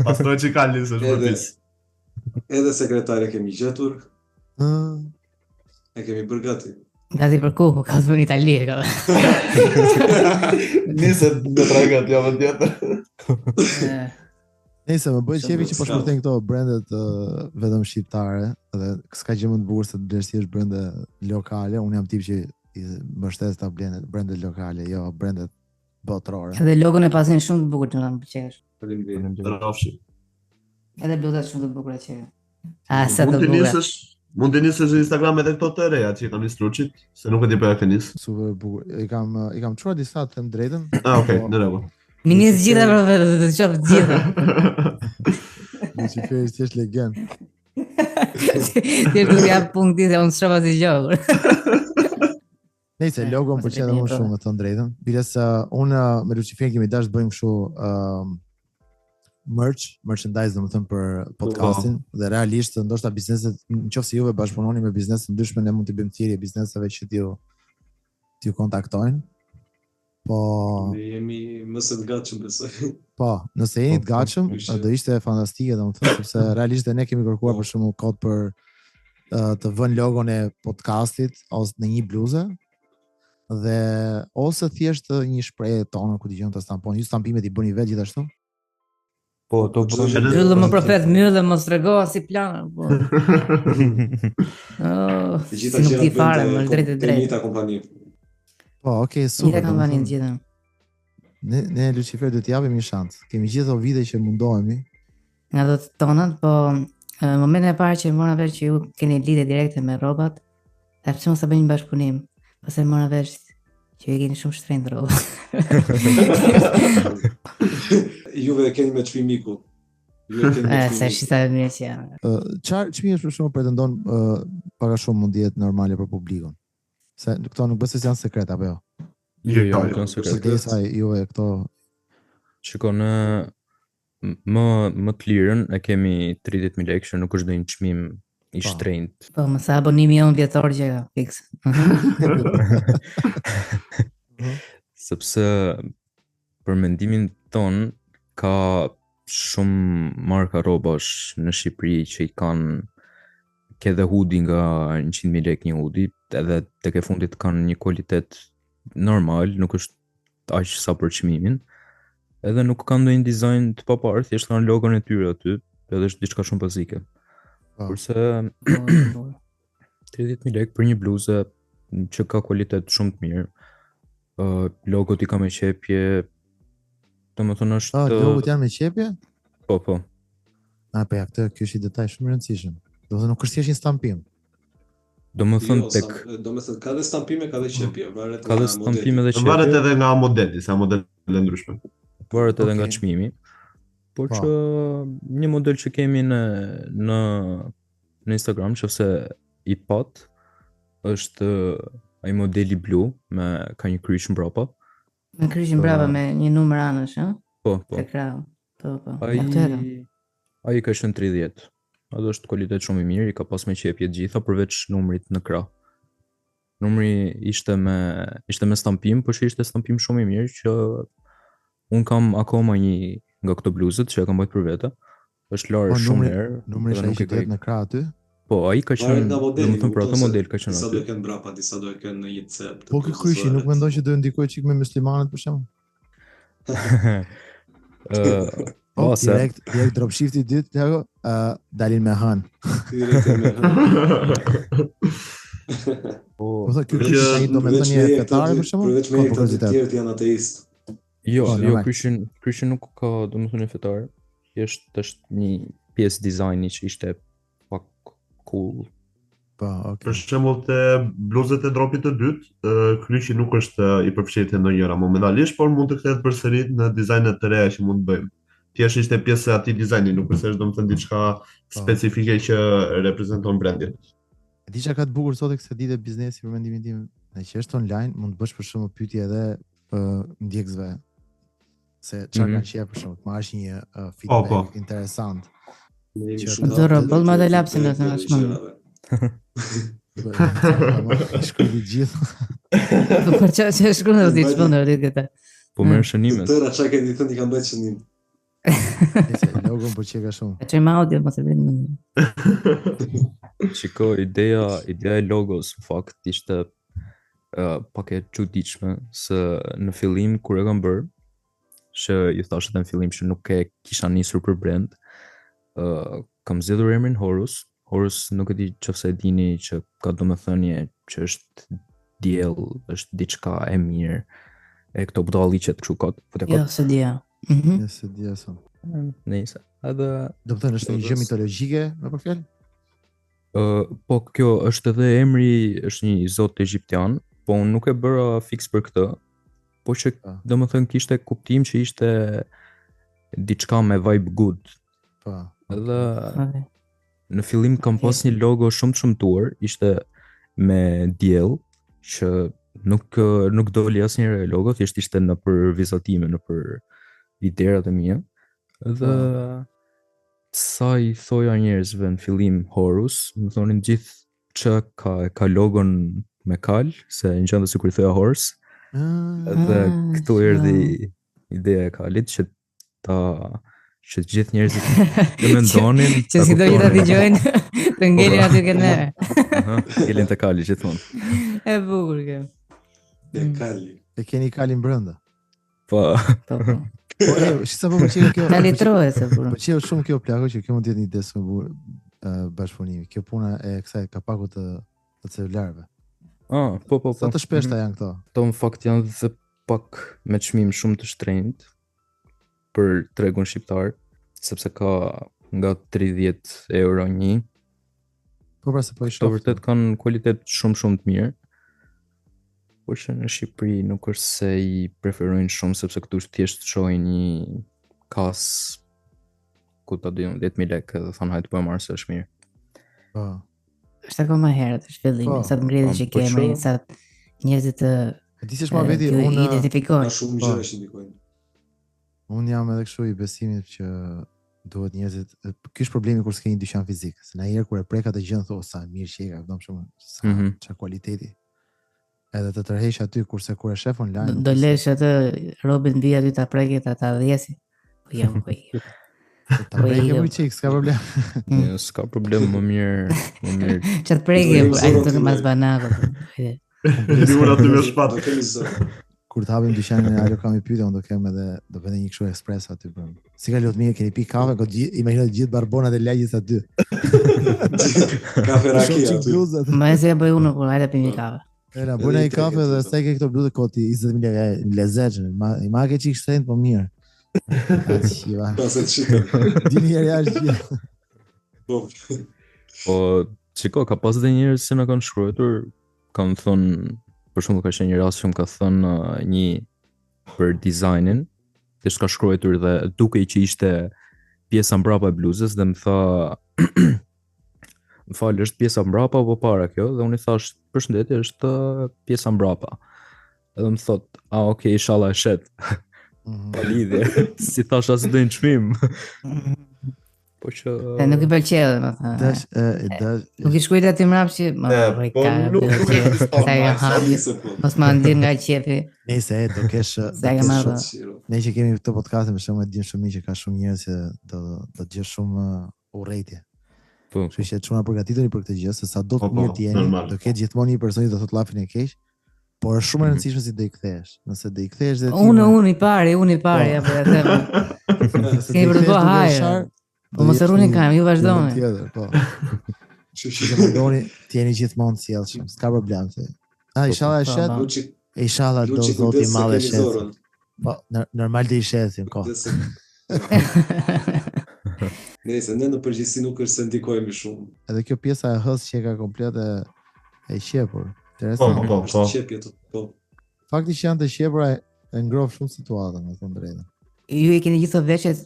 Pastroj që ka lisë, është vërtis. Edhe sekretare kemi gjetur. E kemi bërë gati. Gati për kuhu, ka zbër një talir. Nisë në tragat, jo më tjetër. Nëse më bëj qefi që po shpërthejnë këto brendet vetëm shqiptare, dhe s'ka gjë më të bukur se të blesh thjesht brende lokale. Unë jam tip që i mbështet ta blendet brendet lokale, jo brendet botërore. Edhe logon e pasin shumë të bukur që na pëlqesh. Faleminderit. Edhe bluzat shumë të bukura që. Sa të bukura. Mund të nisësh në Instagram edhe këto të reja që i kam nisë Luçit, se nuk e di për e kënis. Super bukur. I kam çuar disa të them drejtën. Okej, në rregull. Minis gjitha për vetë, të qofë gjitha. Lucifer është thjesht legend. Ti do të jap punkti se unë shofa si gjokur. Nëse logo më pëlqen më shumë të thënë drejtën. Biles unë me Lucifer kemi dashur të bëjmë kështu merchandise domethënë për podcastin dhe realisht ndoshta bizneset nëse juve bashkëpunoni me biznese të ndryshme ne mund të bëjmë thirrje bizneseve që t'ju kontaktojnë. Po ne jemi më së gatshëm besoj. Po, nëse jeni të gatshëm, do ishte fantastike domethënë sepse realisht ne kemi kërkuar për shembull kod për të vënë logon e podcastit ose në një bluzë dhe ose thjesht një shprehje tonë ku dëgjon të stampon. Ju stampimet i bëni vetë gjithashtu? Po, do bëjmë. Mbyllë më profet, mbyllë mos tregoa si plan, po. Të gjitha që i fare, më drejt. Njëta kompani. Po, okay, super. Njëta kompani të gjitha. Ne Lucifer do t'i japim një shans. Kemi gjithë ato vite që mundohemi. Nga do të tonat, po momentin e parë që mora vesh që ju keni lidhje direkte me rrobat, ta pse mos ta bëjmë bashkëpunim? Pastaj mora vesh që ju keni shumë shtrenjtë rroba. Juve keni me çmim miku. Se shita e mirë që janë. Çfarë çmimi për shkak pretendon para shumë mund të jetë normale për publikun? Se këto nuk bëse janë sekret apo jo? Jo, janë sekret. Përsa juve këto shikon më të lirën e kemi 30.000 lekë që nuk është ndonjë çmim i shtrenjtë. Po, më sa abonimi jon vjetor që fiks. Sepse për mendimin ton ka shumë marka rrobash në Shqipëri që i kanë ke dhe hudi nga 100.000 lekë një hudi, edhe tek e fundit kanë një kualitet normal, nuk është aq sa për çmimin. Edhe nuk kanë ndonjë dizajn të paparë, thjesht kanë logon e tyre aty, edhe është diçka shumë bazike. Kurse 30.000 lekë për një bluzë që ka kualitet shumë të mirë. Logot i ka me qepje, domethënë është logot janë me qepje? Po. Po ja, kjo është një detaj shumë i rëndësishëm. Domethënë nuk është thjesht një stampim. Domethënë ka dhe stampime, ka dhe qepje, varet nga stampime dhe qepje. Varet edhe nga modeli, sa modele ndryshme. Varet edhe nga çmimi. Por që një model që kemi në Instagram, nëse i pat, është ai modeli blu ka një kryq mbrapa. Me kryq mbrapa me një numër anësh, ëh? Po. Ekran. Po. Ai ka qenë 30. Ajo është kualitet shumë i mirë, i ka pas me qepje të gjitha përveç numrit në krah. Numri ishte me stampim, por që ishte stampim shumë i mirë që un kam akoma një nga këto bluzët që e kam bërë për vete. Është larë shumë herë. Numri është i në krah aty? Po, ai ka qenë, domethënë për ato model ka qenë aty. Disa do kenë mbrapa, disa do kenë në një cep. Po ky kryqi nuk mendon që do ndikojë çik me muslimanët për shembull? Direkt dropshifti dytë, Tiago, dalin me han. Po sa ky kryqi do të thonë një fetare për shembull? Përveç me këto të tjerë janë ateist. Jo, kryqi nuk ka domethënë fetare. Është një pjesë dizajni që ishte pak cool. Po, okay. Për shembull te bluzët e dropit të dytë, kryqi nuk është i përfshirë në ndonjëra momentalisht, por mund të kthehet përsëri në dizajne të reja që mund të bëjmë. Thjesht ishte pjesë e atij dizajni, nuk është domethënë diçka specifike që reprezenton brandin. Di çka ka të bukur sot kësaj dite biznesi për mendimin tim, që është online, mund të bësh për shembull pyetje edhe ndjekësve se çfarë kanë qejf për shembull, marrësh një feedback interesant. Do rrobull më të lapsin në shmend. Shkruaj gjithë. Po çfarë shkruan ti çfarë këtë? Po merr shënimet. Tëra çka keni thënë i kanë bërë shënim. Logon po çeka shumë. E çojmë audio mos e vëmë. Shiko, ideja e logos në fakt ishte pak e çuditshme se në fillim kur e kam bërë, që ju thashë në fillim që nuk e kisha nisur për brand, kam zgjedhur emrin Horus. Horus nuk e di nëse e dini që ka domethënie që është diell, është diçka e mirë. E këto budalliqet kështu kot, po tek. Jo, se dia. Se dia son. Nice. Edhe do të thënë është një gjë mitologjike, me për fjalë? Po kjo është edhe emri, është një zot egjiptian, po unë nuk e bëra fiks për këtë, po që domethënë kishte kuptim që ishte diçka me vibe good. Po. Edhe në fillim kam pas një logo shumë të shëmtuar, ishte me diell që nuk doli asnjëherë logo, thjesht ishte në për vizatime, në për viderat e mia. Dhe sa i thoja njerëzve në fillim Horus, më thonin gjithë që ka logon me kal, se në qëndë sikur i thoja Horus. Dhe këtu erdhi ideja e kalit që që gjithë njerëzit të mendonin që si do që ta dëgjojnë të ngelin aty këne. Ngelin të kali gjithmonë. E bukur kjo. E kali. E keni kalin brenda. Po. Sa po më qenë kjo. Na litrohet se puna. Po qenë shumë kjo plako që kjo mund të jetë një ide shumë bukur bashkëpunimi. Kjo puna e kësaj kapakut të celularëve. Po. Sa të shpeshta janë këto? To në fakt janë dhe pak me çmim shumë të shtrenjtë për tregun shqiptar, sepse ka nga 30 euro një. Po pra se po i shoh. To vërtet kanë kualitet shumë të mirë. Por që në Shqipëri nuk është se i preferojnë shumë, sepse këtu thjesht shohin një kas ku ta diun 10.000 lekë dhe thonë hajde po e marr se është mirë. Po. Është akoma herët është fillimi, sa të ngrihet që kemi, sa njerëzit të Di se shma veti unë identifikojnë. Shumë gjëra që ndikojnë. Unë jam edhe kështu i besimit që duhet njerëzit, ky është problemi kur s'ke një dyqan fizik, se na herë kur e prek atë gjën thua sa mirë që e ka, vëdom shumë, sa çfarë kualiteti. Edhe të tërheq aty kurse kur e shef online. Do lesh atë robën mbi aty ta prekë ta dhjesi. Po jam po. Ta prekë më çik, s'ka problem. Jo, s'ka problem, më mirë. Çat prekë ai do të mas banako. Ura të më shpat. Kur të hapim dyqanin e Alo kam i pyetja, unë do kem edhe do bëj një kështu ekspres aty bën. Si ka lot mirë, keni pi kafe, imagjino të gjithë barbonat e lagjit aty. Kafe rakia aty. Më se bëj unë kur hajde pimi kafe. Era bëna i kafe dhe sa i ke këto blutë koti 20.000 lekë lezetshëm. Ma ke çik shtrenjtë po mirë. Atë Pasë të shikoj. Dini herë jashtë. Po, çiko ka pas dhe njerëz që na kanë shkruar, kanë thënë për shembull ka qenë një rast që më ka thënë një për dizajnin, dhe s'ka shkruar dhe dukej që ishte pjesa mbrapa e bluzës dhe më tha më falë, është pjesa mbrapa apo para kjo? Dhe unë i thash, përshëndetje, është pjesa mbrapa. Edhe më thot, okay, inshallah e shet. Pa lidhje, si thash as do një çmim. Po që nuk i pëlqeu, më thënë. Nuk i shkruajt aty mbrapa që Po nuk mos ma ndir nga qefi. Nëse do kesh ne që kemi këtë podcast më shumë e dim shumë që ka shumë njerëz që do gjesh shumë urrëtie. Po. Kështu që çuna përgatituni për këtë gjë, se sa do të mirë të jeni, do ketë gjithmonë një person që do thotë llafin e keq, por është shumë e rëndësishme si do i kthesh. Nëse do i kthesh dhe ti unë i pari apo ja them. Ke për të bëj hajër. Po mos e rruni kam, ju vazhdoni. Po. Që mëndoni të jeni gjithmonë të sjellshëm, s'ka problem se. Inshallah e shet. Inshallah do zoti i madh e shet. Po, normal të i shesim kohë. Nëse ne në përgjithësi nuk është se ndikojmë shumë. Edhe kjo pjesa e hës që ka komplet e qepur. Interesant. Po. Qepje po. Fakti që janë të qepura e ngroh shumë situatën, me thënë drejtën. Ju e keni gjithë veshjet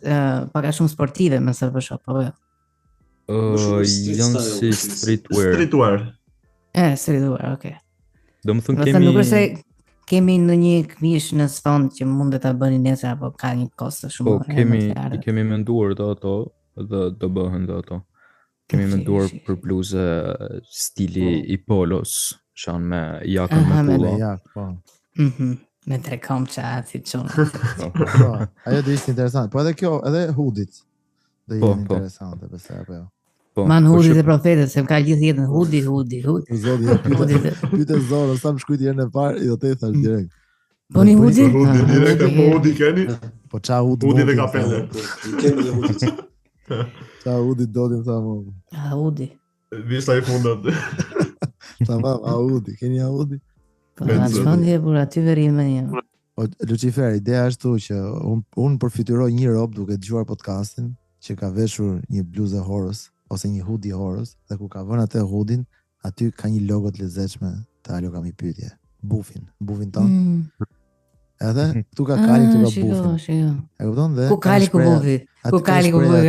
pak a shumë sportive me sa për shop, apo jo? Janë si streetwear. Streetwear, okay. Domethënë nuk është se kemi në një këmish në sfond që mund të ta bëni nesër apo ka një kostë shumë. Po, kemi menduar ato dhe do bëhen dhe ato. Kemi menduar për bluze stili i polos, që janë me jakën me pulla. Po. Me 3 komça si çon. Po, ajo do ishte interesant. Po edhe kjo, edhe hoodit do jenë interesante, besoj apo jo. Man hoodit e profetit, se më ka gjithë jetën hudi. Zoti, pyet Zoro, sa më shkruajti herën e parë, i do të thash direkt. Po ni hudi? Hudi keni? Po ça hudi? Hudi dhe kapele. Kemi dhe hudit. Ça hudi do të thamë. Hudi. Vista i fundat. Tamam, hudi, keni hudi? Po, shkondje për aty verin me një. Lucifer, ideja është tu që unë përfityroj një rob duke dëgjuar podcastin që ka veshur një bluzë Horus ose një hoodie Horus dhe ku ka vënë atë hoodin, aty ka një logo të lezetshme të Alo kam i pyetje. Bufin ton. Edhe këtu ka kali, këtu ka bufin. E kupton dhe ku kali ku bufi? Ku kali ku bufi?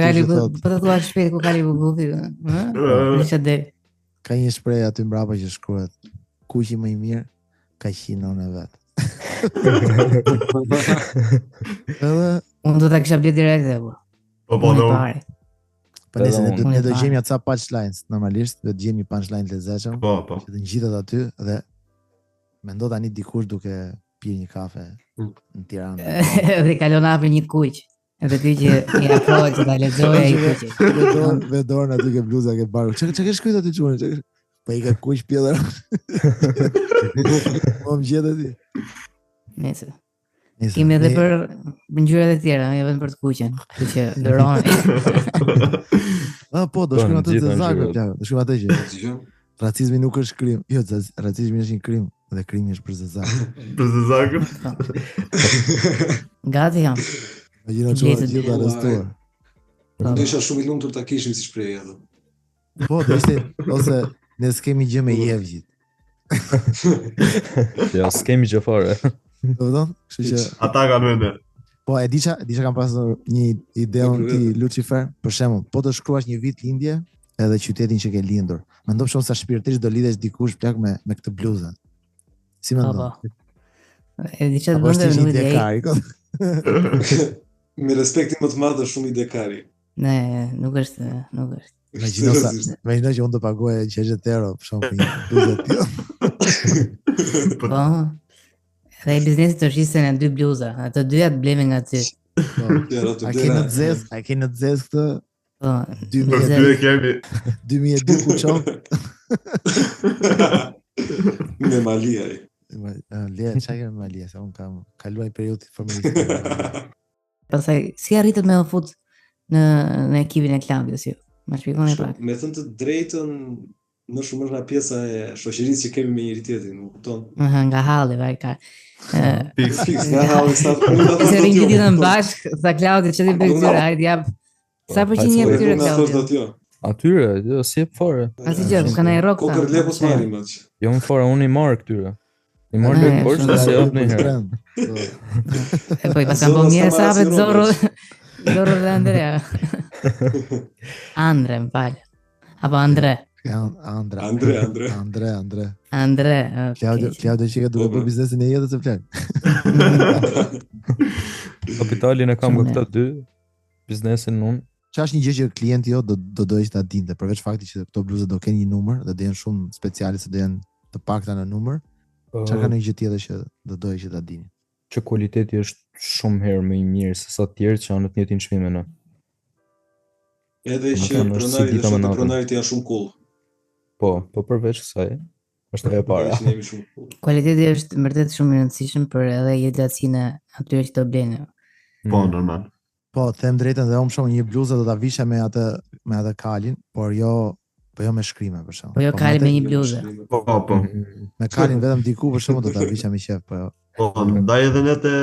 Po të thua shpejt ku kali ku bufi? Ka një shpreh aty mbrapa që shkruhet kuqi më i mirë ka qinon e vet. Edhe Unë do ta kisha bler direkt apo. Po, Unë no. pare. po nëse ne Unë do fare. gjejmë ca punchlines, normalisht do të gjejmë një punchline të lezetshëm. Po, po. Që të ngjitet aty dhe mendo tani dikush duke pirë një kafe në Tiranë. Dhe kalon hapë një kuq. Edhe ti që i afrohet që ta lexoje ai kuqi. Me dorën aty ke bluza ke barku. Çka ke shkruar aty çuani? Po i ka kuq pjellër. Po më gjetë aty. Nëse. Kemi edhe për ngjyrat e tjera, jo vetëm për të kuqen. Kështu që ndërrohemi. Po, do shkruajmë atë gjitha të zakë, ngjyrat. plak. Do shkruajmë atë që Dëgjoj. racizmi nuk është krim. Jo, racizmi është një krim dhe krimi është për zezak. Për zezakën. Gati jam. Imagjino çfarë gjithë arrestuar. Do isha shumë i lumtur ta kishim si shprehje atë. Po, do ishte ose ne s'kemi gjë me jevgjit. Ja, s'kemi gjë fare. Kupton? Kështu që Ata kanë vende. po e disha kam pasur një ide unë ti Lucifer, për shembull, po të shkruash një vit lindje edhe qytetin që ke lindur. Mendo shumë sa shpirtërisht do lidhesh dikush plak me këtë bluzën. Si mendon? Po. E di çfarë Apo është bënte një nuk e di. dekari? Me respektin më të madh është shumë i dekari. Ne, nuk është. Imagjino që unë do pagoja 60 euro për shkak të një bluze të tillë. Po. Dhe i biznesit të shiste në 2 bluza, ato dyja të blemi nga ty. A ke në zez këtë Po, Për dy e kemi. 2002 ku qon? Me Mali ai. Lea, çka ke me Malia, se unë kam kaluar periudhë familjare. pastaj si arritët me u fut në ekipin e Klaudios ju? Ma shpjegoni pak. Me thënë të drejtën, më shumë është nga pjesa e shoqërisë që kemi me njëri tjetrin, nuk kupton? Aha, nga halli vajkar. Fiks, nga halli sa Se rinjë ditën bashk, tha Klaudi që ti bëj këtyre, hajde jap. Sa përqind jep këtyre Klaudio? Atyre, jo, si jep fare. Asi gjë, kanë ai rock. Kokër lekos marrim atë. Jo më fare, unë i marr këtyre. I marr tek poshtë se jap në herë. E po i pasan po mirë sa vetë Zorro. Zorro dhe Andrea. Andre, më fal. Apo Andre. Andre. Klaudio që ka duke bërë biznesin e jetës së plak. Kapitalin e kam nga këta dy, biznesin unë. Qa është një gjë që klienti jo do dojë ta dinte, përveç fakti që këto bluze do kenë një numër dhe do jenë shumë speciale se do jenë të pakta në numër. Qa ka një gjë tjetër që do dojë që ta dini? Që kualiteti është shumë herë më i mirë se sa të tjerë që janë në të njëjtin çmim në. Edhe që pronarit janë shumë cool. Po përveç kësaj, është e para. Kualiteti është vërtet shumë i rëndësishëm për edhe jetësinë e atyre që do blenë. Po, normal. Po, them drejtën dhe unë shumë një bluzë do ta visha me atë kalin, por jo me shkrime për shembull. Po jo kalin me një bluzë. Po. Me kalin vetëm diku për shembull do ta visha me qef, po jo. Po, ndaj edhe ne te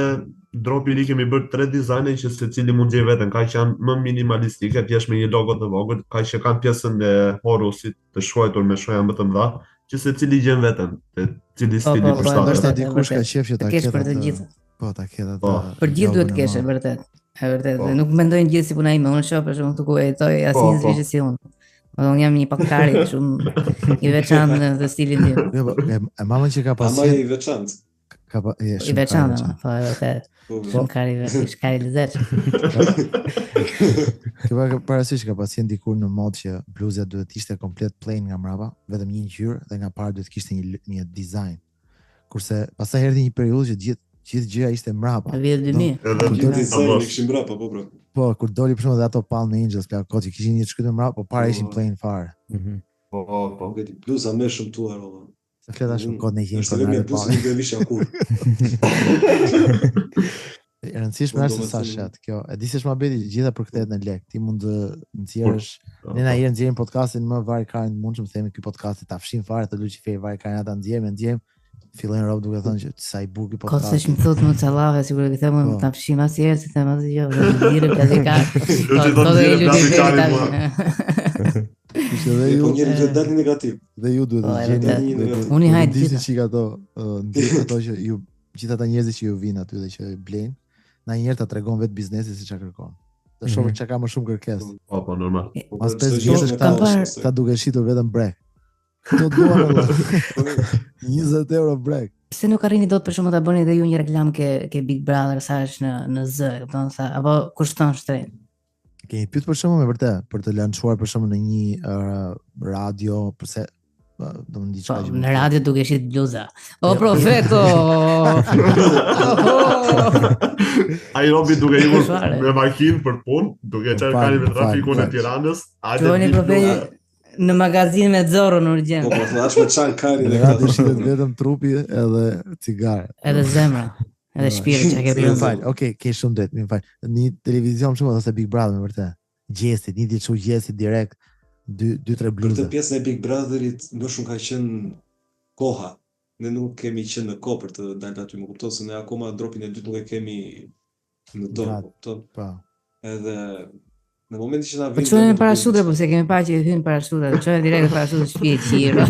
dropi i kemi bërë 3 dizajne që secili mund gjej veten, kaq që janë më minimalistike, thjesht me një logo të vogël, kaq që kanë pjesën e horusit të shkruar me shkronja më të mëdha, që secili gjen veten, te cili stili Po, përshtatet. Është dikush ka qef që ta ketë. Për të gjithë. Po, ta ketë atë. Për gjithë duhet të kesh, e vërtet. E vërtet, nuk mendojnë gjithë si puna ime, unë shoh për shkak të ku jetoj asnjë zvishje si unë. Unë jam një paktari shumë i veçantë në stilin tim. Jo, e mamën që ka pasur. Ama i veçantë. I veçantë, po e vërtet. Shumë kari lezet. Këpa parasysh ka pasur dikur në mod që bluzja duhet ishte komplet plain nga mbrapa, vetëm një ngjyrë dhe nga parë duhet kishte një dizajn. Kurse pastaj erdhi një periudhë që gjithë gjëja ishte mbrapa. Në vitet 2000. Edhe dizajni kishin mbrapa, po pra. Po, kur doli për shembull dhe ato Palm Angels, plak koçi kishin një shkrytje mbrapa, po para ishin plain fare. Po. Gjeti bluza më shëmtuar valla. Se fleta shumë kod në një Është vetëm bluzë nuk e visha kur. E rëndësishme është se sa shet kjo. E di se ç'ma bëti gjitha për kthehet në lek. Ti mund të nxjerrësh, ne na herë nxjerrim podcastin më varkarin mundshëm themi ky podcast ta fshin fare të Lucifer varkarin ata nxjerrim. Fillojnë rob duke thënë që sa i bukur podcast. Kosesh më thotë më çallave sigurisht që them ta fshim asnjëherë se them asgjë, dirë plazikar. Po do të Lucifer. Po njëri duhet dalë negativ. Dhe ju duhet të gjeni. Unë i hajt gjithë çik ato që ju gjithë ata njerëzit që ju vinë aty dhe që blejnë, na njëherë ta tregon vetë biznesin se çka kërkon. Të shohë çka ka më shumë kërkesë. Po, normal. Pas 5 vjetësh ta duke shitur vetëm brek. Do të duan 20 euro brek. Se nuk arrini dot për shkak ta bëni edhe ju një reklam ke Big Brother sa është në Z, kupton sa apo kushton shtrenjtë. Keni pyet për shkakun me vërtet për të lançuar për shkakun në një radio, përse do më diçka që në radio duke shit bluza. O profeto. Ai Robi duke ikur me makinë për punë, duke çarë kalin me trafikun e Tiranës, Gjoni profeti në magazin me Zorro në urgjent. Po thash me çan kari në radio shitet vetëm trupi edhe cigare. Edhe zemra, edhe shpirti çka ke bërë. Fal, okay, ke shumë drejt, më fal. Në televizion shumë ose Big Brother me vërtet. Gjesit, një ditë çu gjesit direkt 2-3 bluza. Për të pjesën e Big Brotherit më shumë ka qenë koha. Ne nuk kemi qenë në kohë për të dalë aty, më kupton se ne akoma dropin e dytë nuk e kemi në dorë, kupton? Po. Edhe në momentin që na vjen. Po çojmë parashute, po se kemi parë që hyn parashute, çojmë direkt parashute shtëpi e qiro.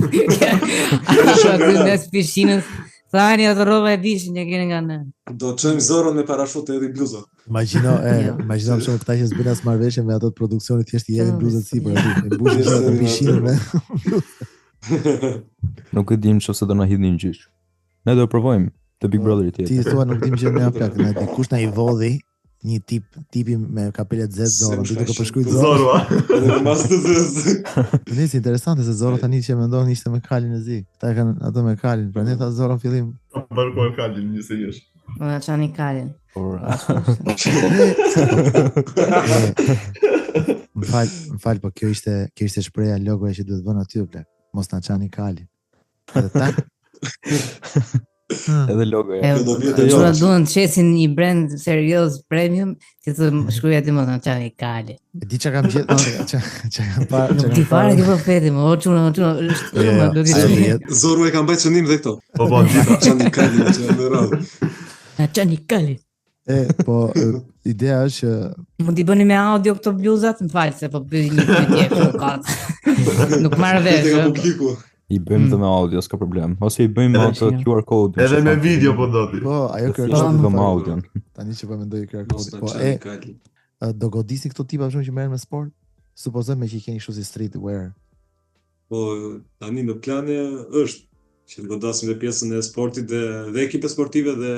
Ashtu aty në pishinës. Thani ato rroba e vishin që keni nga në. Do çojmë Zorron me parashute edhe bluza. Imagjino shumë këta që s'bën as marrëveshje me ato të produksionit, thjesht i jepin bluzat sipër aty, e mbushin ato pishinën me. Nuk e dim nëse do na hidhin në gjyq. Ne do provojmë te Big Brother tjetër. Ti thua nuk dim që ne plak, ne dikush na I vodhi një tipi me kapelet Z Zorro, duke të përshkruajt Zorro. Edhe mas të Z. Nëse interesante se Zorro tani që mendon ishte me Kalin e Zi. Ata kanë ato me Kalin, pra ne tha Zorro në fillim. Bërkoj Kalin njëse jesh. Na çani Kalin. Më fal, po kjo ishte shpreha logoja që duhet vënë aty plak. Mos na çani Kalin. Edhe ta. Edhe logoja. Çfarë duan të shesin një brand serioz premium, që të shkruaj aty më thënë çani Kali. E di çka kam gjetur, çka kam parë. Nuk di fare që profeti, më çuna, do të di. Zorro e ka mbajtur çnim dhe këto. Po, çani Kali, çani radhë. Çani Kali. Po, ideja është që mund t'i bëni me audio këto bluzat, më fal se po bëj një pyetje. Nuk marr vesh. I bëjmë dhe me audio, s'ka problem. Ose I bëjmë atë QR code. Edhe me video po do ti. Po, ajo QR code me audio. Tani që po mendoj QR code. Po do godisni këto tipa shumë që merren me sport? Supozojmë që I keni kështu si streetwear. Po tani në plane është që të godasim dhe pjesën e sportit dhe ekipe sportive dhe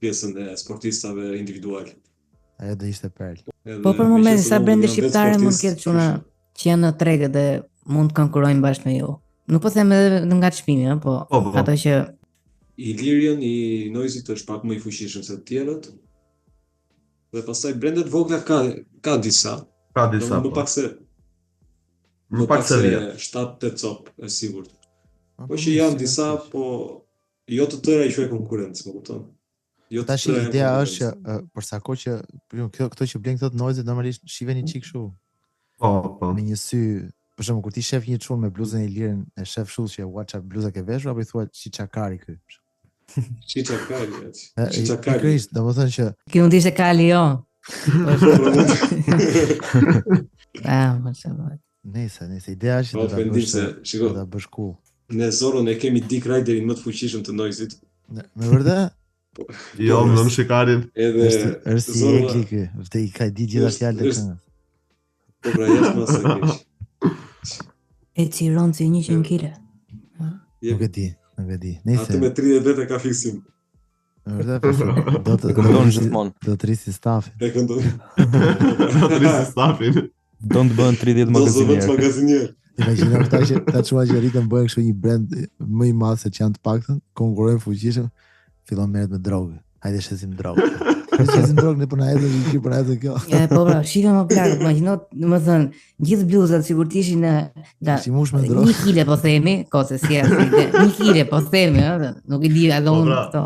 pjesën e sportistave individual. Ajo do ishte perl. Po për momentin sa brende shqiptare mund të ketë çuna që janë në tregë dhe mund të konkurrojnë bashkë me ju. Nuk po them edhe nga çmimi, po ato që Ilirian I Noizit është pak më I fuqishëm se të tjerët. Dhe pastaj brendet vogla ka disa. Ka disa. Më pak se 7-8 cop, është sigurt. Po që janë disa, po jo të tëra I quaj konkurrencë, më kupton. Tash ideja është që për sa kohë që këto që blen këto të Noizit normalisht shihen një çik kështu. Po. Me një sy. Për shembull, kur ti shef një çun me bluzën e Ilirin, e shef kështu që ua bluza ke veshur apo I thua Çiçakari ky? Çiçakari. Domethënë që ky mund të ishte Kali jo. Më shumë. Nëse ideja është që ta bësh cool. Ne Zorron e kemi Dick Riderin më të fuqishëm të Noizit. Me vërtet? Jo, më shikarin. Edhe është si Ekli ky, vërtet I ka ditë gjithë fjalët e këngës. Po pra jashtë mos e keq. E ciron si 100 kg. Nuk e di. Nëse atë me 30 vete ka fiksim. Vërtet do të këndon gjithmonë. Do të rrisi stafin. E këndon. Do të rrisi stafin. Do të bën 30 magazinier. Imagjino këta që ta çuan që rritën bëjnë kështu një brand më I madh se që janë të paktën, konkurrojnë fuqishëm, fillon merret me drogë. Hajde shesim drogë. Shesim drogë në punë edhe që për atë kjo. Po bra, shikoj më plak, imagjino, domethënë, gjithë bluzat sigurt ishin në 1 kg po themi, kose si është ide. 1 kg po themi, nuk I di edhe unë këto.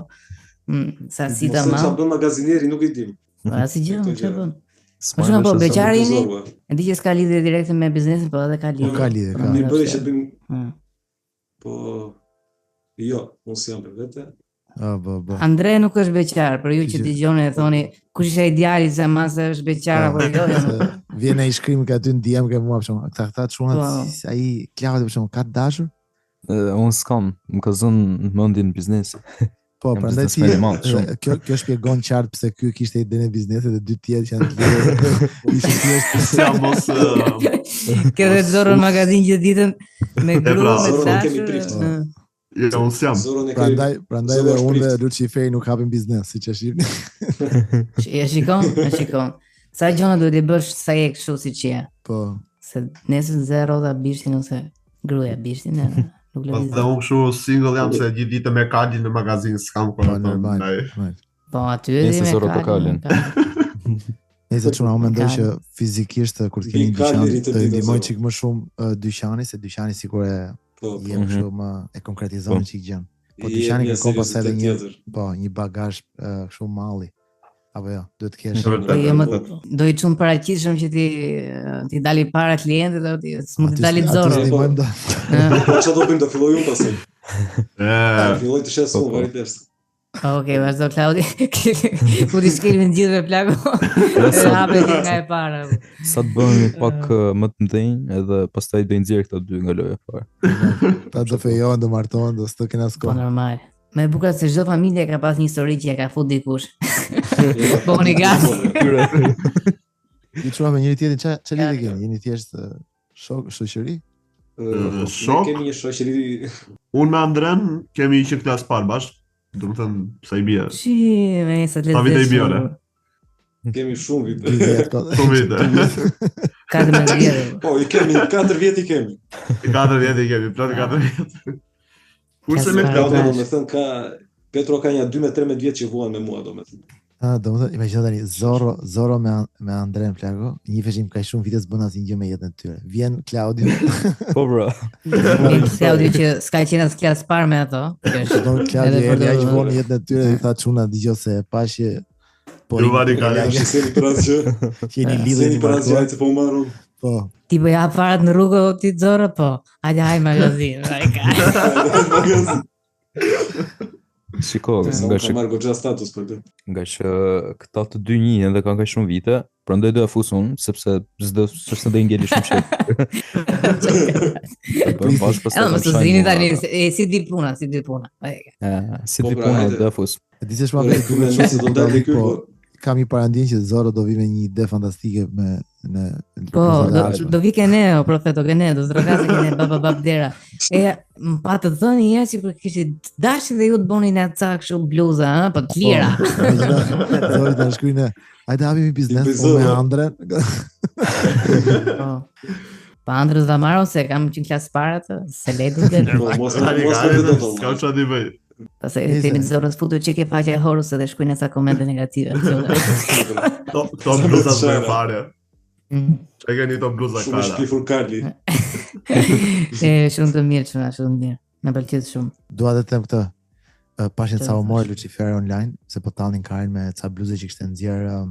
Sa si ta ma. Sa bën magazinieri nuk I dim. Si gjë, çfarë bën? Po shumë po beqari jeni. E di që s'ka lidhje direkte me biznesin, po edhe ka lidhje. Ka lidhje, ka. Ne bëri që bëjmë. Po jo, mos jam për vete. Po. Andre nuk është beqar, për ju që dëgjoni e thoni kush ishte ideali se mase është beqar apo jo. Vjen ai shkrim ka aty në DM ke mua për shkak. Këta çunat ai Klaudi për shkak ka dashur? Unë s'kam, më ka zënë mendjen biznes. Po, prandaj ti kjo shpjegon qartë pse ky kishte idenë e biznesit dhe dy tjerë që janë të lirë. Ishin thjesht Kjo dhe Zorro në magazin gjithë ditën me gru, me dashur. Jo, unë s'jam. Prandaj dhe unë dhe Luciferi nuk hapim biznes, siç e shihni. E shikon. Sa gjona duhet i bësh sa je kështu siç je. Po. Se nesër zero dha bishtin ose gruaja bishtin. Dhe unë kështu single jam se gjithë ditë me Kalin në magazin s'kam kohë. Normal. Po aty edhe me Kalin. Nëse çuna unë mendoj që fizikisht kur të keni dyqan të ndihmoj çik më shumë dyqani se dyqani sikur e jem kështu më e konkretizon çik gjën. Po dyqani kërkon pas edhe një bagazh kështu malli. Apo jo, duhet të kesh. Do i çum paraqitshëm që ti dali para klientit dhe s'mund të dali Zorro. Po çfarë do bëjmë, do filloj unë pastaj. Filloj të shes unë varitisht. Okej, vazhdo Klaudi. Ku ti skelmin gjithë me plago. Hape ti nga e para. Sa të bëhemi pak më të mëdhenj edhe pastaj do i nxjerr këto dy nga loja fare. Ta do fejohen, do martohen, do s'të kena s'ko. Po normal. Me bukur se çdo familje ka pas një histori që ja ka fut dikush. Po një gati. Ju çuam me njëri tjetrin, ç'a lidhje keni? Jeni thjesht shoqëri? Shok. Kemi një shoqëri. Unë me Andren kemi që klas parë bashkë. Do të thënë sa i bie. Si, me sa të vite i bie. Kemi shumë vite. Shumë vite. 14 vjet. Po, i kemi 4 vjet i kemi. 4 vjet i kemi, plot 4 vjet. Kurse me Claudio, do të thënë ka Petro ka një 12-13 vjet që vuan me mua, domethënë. Do të thënë, imagjino tani Zorro me Andren Plago, një feshim kaq shumë vite s'bën asnjë gjë me jetën e tyre. Vjen Claudio. Po bro. Claudio që s'ka qenë as klas parë me ato. Claudio ja që vonë jetën e tyre dhe tha çuna dëgjoj se pashje po. Ju vani ka seni për asgjë. Keni lidhje për asgjë, se po marrun. Po. Ti po ja parat në rrugë ti Zorro po. Hajde magazin. Magazin. Shiko, nga që marrë goxha status për të. Nga që këta të dy njihen dhe kanë kaq shumë vite, prandaj do ja fus unë, sepse s'është do ngeli shumë shit. Po bash pastaj. Mos të zini tani, si di puna. Si di puna do ja fus. Di se çfarë duhet të ndalë ky. Kam një parandin që Zorro do vi me një ide fantastike në po, do vi kene, o profeto, kene, do zdragasë kene, bab dera. E, më pa të thënë një që për kishit dashi dhe ju të boni në atë cakë shumë bluza, po të lira. Zorro të shkujnë, ajde hapim i biznes, o me Andren. Pa Andrës dhe Amaro, se kam që në klasë para të, se ledu dhe s'kam qa di bëj. Pastaj temi Zorrës futu që ke faqja e Horus dhe shkruajnë sa komente negative. To bluza të fare. Çka keni to bluza kara? Shumë shpifur Karli. Shumë të mirë çuna, shumë mirë. Më pëlqen shumë. Dua të them këtë. Pashin sa u mori Lucifer online, se po tallnin Karin me ca bluze që kishte nxjerr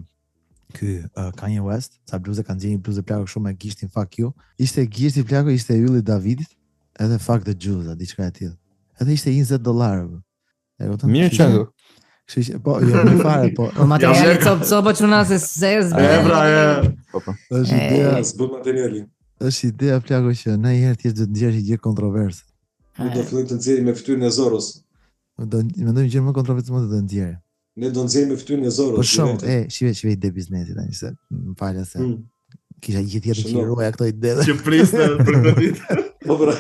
ky Kanye West, ca bluze kanë nxjerrë një bluzë plako shumë me gishtin fuck you. Ishte gishti plako, ishte ylli Davidit, edhe fuck the Jews, diçka e tillë. Edhe ishte $20. Mirë çango. Kështu po, jo më fare, po. Po materiali copa çuna se Ebra e. Po. Është ideja, s'bën materialin. Është ideja plako që në një herë thjesht do të nxjerrësh një gjë kontroversë. Ne do fillojmë të nxjerrim me fytyrën e Zorros. Do mendoj gjë më kontroversë më të nxjerrë. Ne do nxjerrim me fytyrën e Zorros. Po shumë, shive ide biznesi tani se më falja se kisha një tjetër që ruaja këto ide. Që prisnë për këtë ditë. Po pra.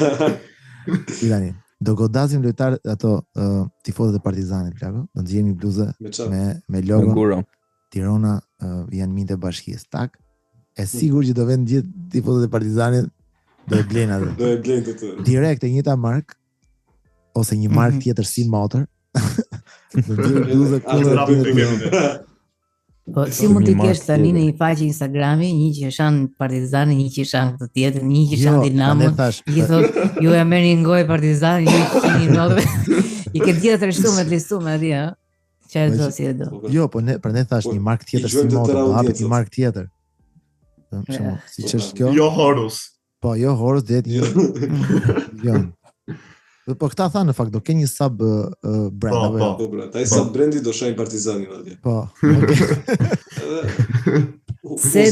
Tani do godasim lojtar ato tifozët e Partizanit plako, do nxjerrim bluzë me logon Tirana janë minte bashkisë, tak. E sigurt që do vend gjithë tifozët e Partizanit do e blejnë atë. Do e blejnë të. Direkt e njëjta mark ose një mark tjetër si motor. Do bluzë kulë. Po si mund të kesh tani në një faqe Instagrami, një që shan Partizani, një që shan këtë tjetër, një që shan Dinamo, i thot, ju e merrni ngoj Partizani, ju keni nove. I ke gjithë rreshtuar me listuar me atje, ha? Çfarë do si e do? Jo, po ne për ne thash një mark tjetër si motor, do hapet një mark tjetër. Si ç'është kjo? Jo Horus. Po, jo Horus det një. Jo. Po këta thanë në fakt do ke një sub brand apo po bra, ai sub brandi do shajnë Partizanin atje. Po. Se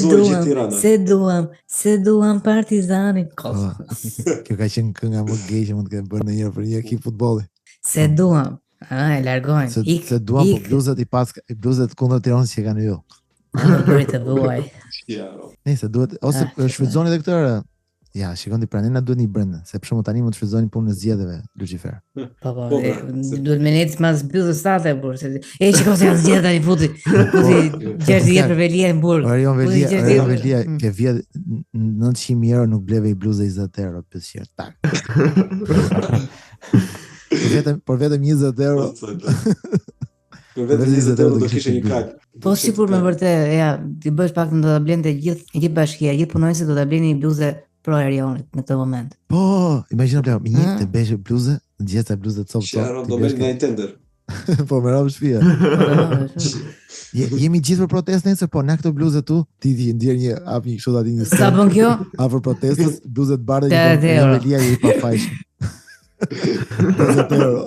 duam Partizanin. Kjo ka qenë kënga më gay që mund të ketë bërë ndonjëherë për një ekip futbolli. Se duam E largojnë. Se duan po bluzet kundër Tiranës që kanë ju. Në bëri të vuaj. Nëse duhet ose shfrytëzoni edhe këtë. Ja, shikoni pra ne na duhet një brenda, se për shembull tani mund të shfrytëzoni punën e zgjedhjeve, Lucifer. Po, duhet me net mas byllës sate burr, se shikoj se janë zgjedhë tani futi 60 për Velia në burg. Orion Velia ke vjet 900 euro nuk bleve i bluzë 20 euro pëlqyer. Tak. Por vetëm 20 euro. Për vetëm 20 euro do kishe një kak. Po sigur me vërtet, ja, ti bësh pak do ta blente gjithë bashkia, gjithë punonjësit do ta bleni një bluzë pro Erionit në këtë moment. Po, imagjino plak, një të beshë bluzë, gjeta bluzë të copë. Çfarë do bëj në tender? Po më rrosh shtëpia. Jemi gjithë për protestë nesër, po na këto bluzë tu, ti ndjer një hap një kështu aty një. Sa bën kjo? Afër protestës, bluzë të bardhë një Velia i pafajshëm. 20 euro.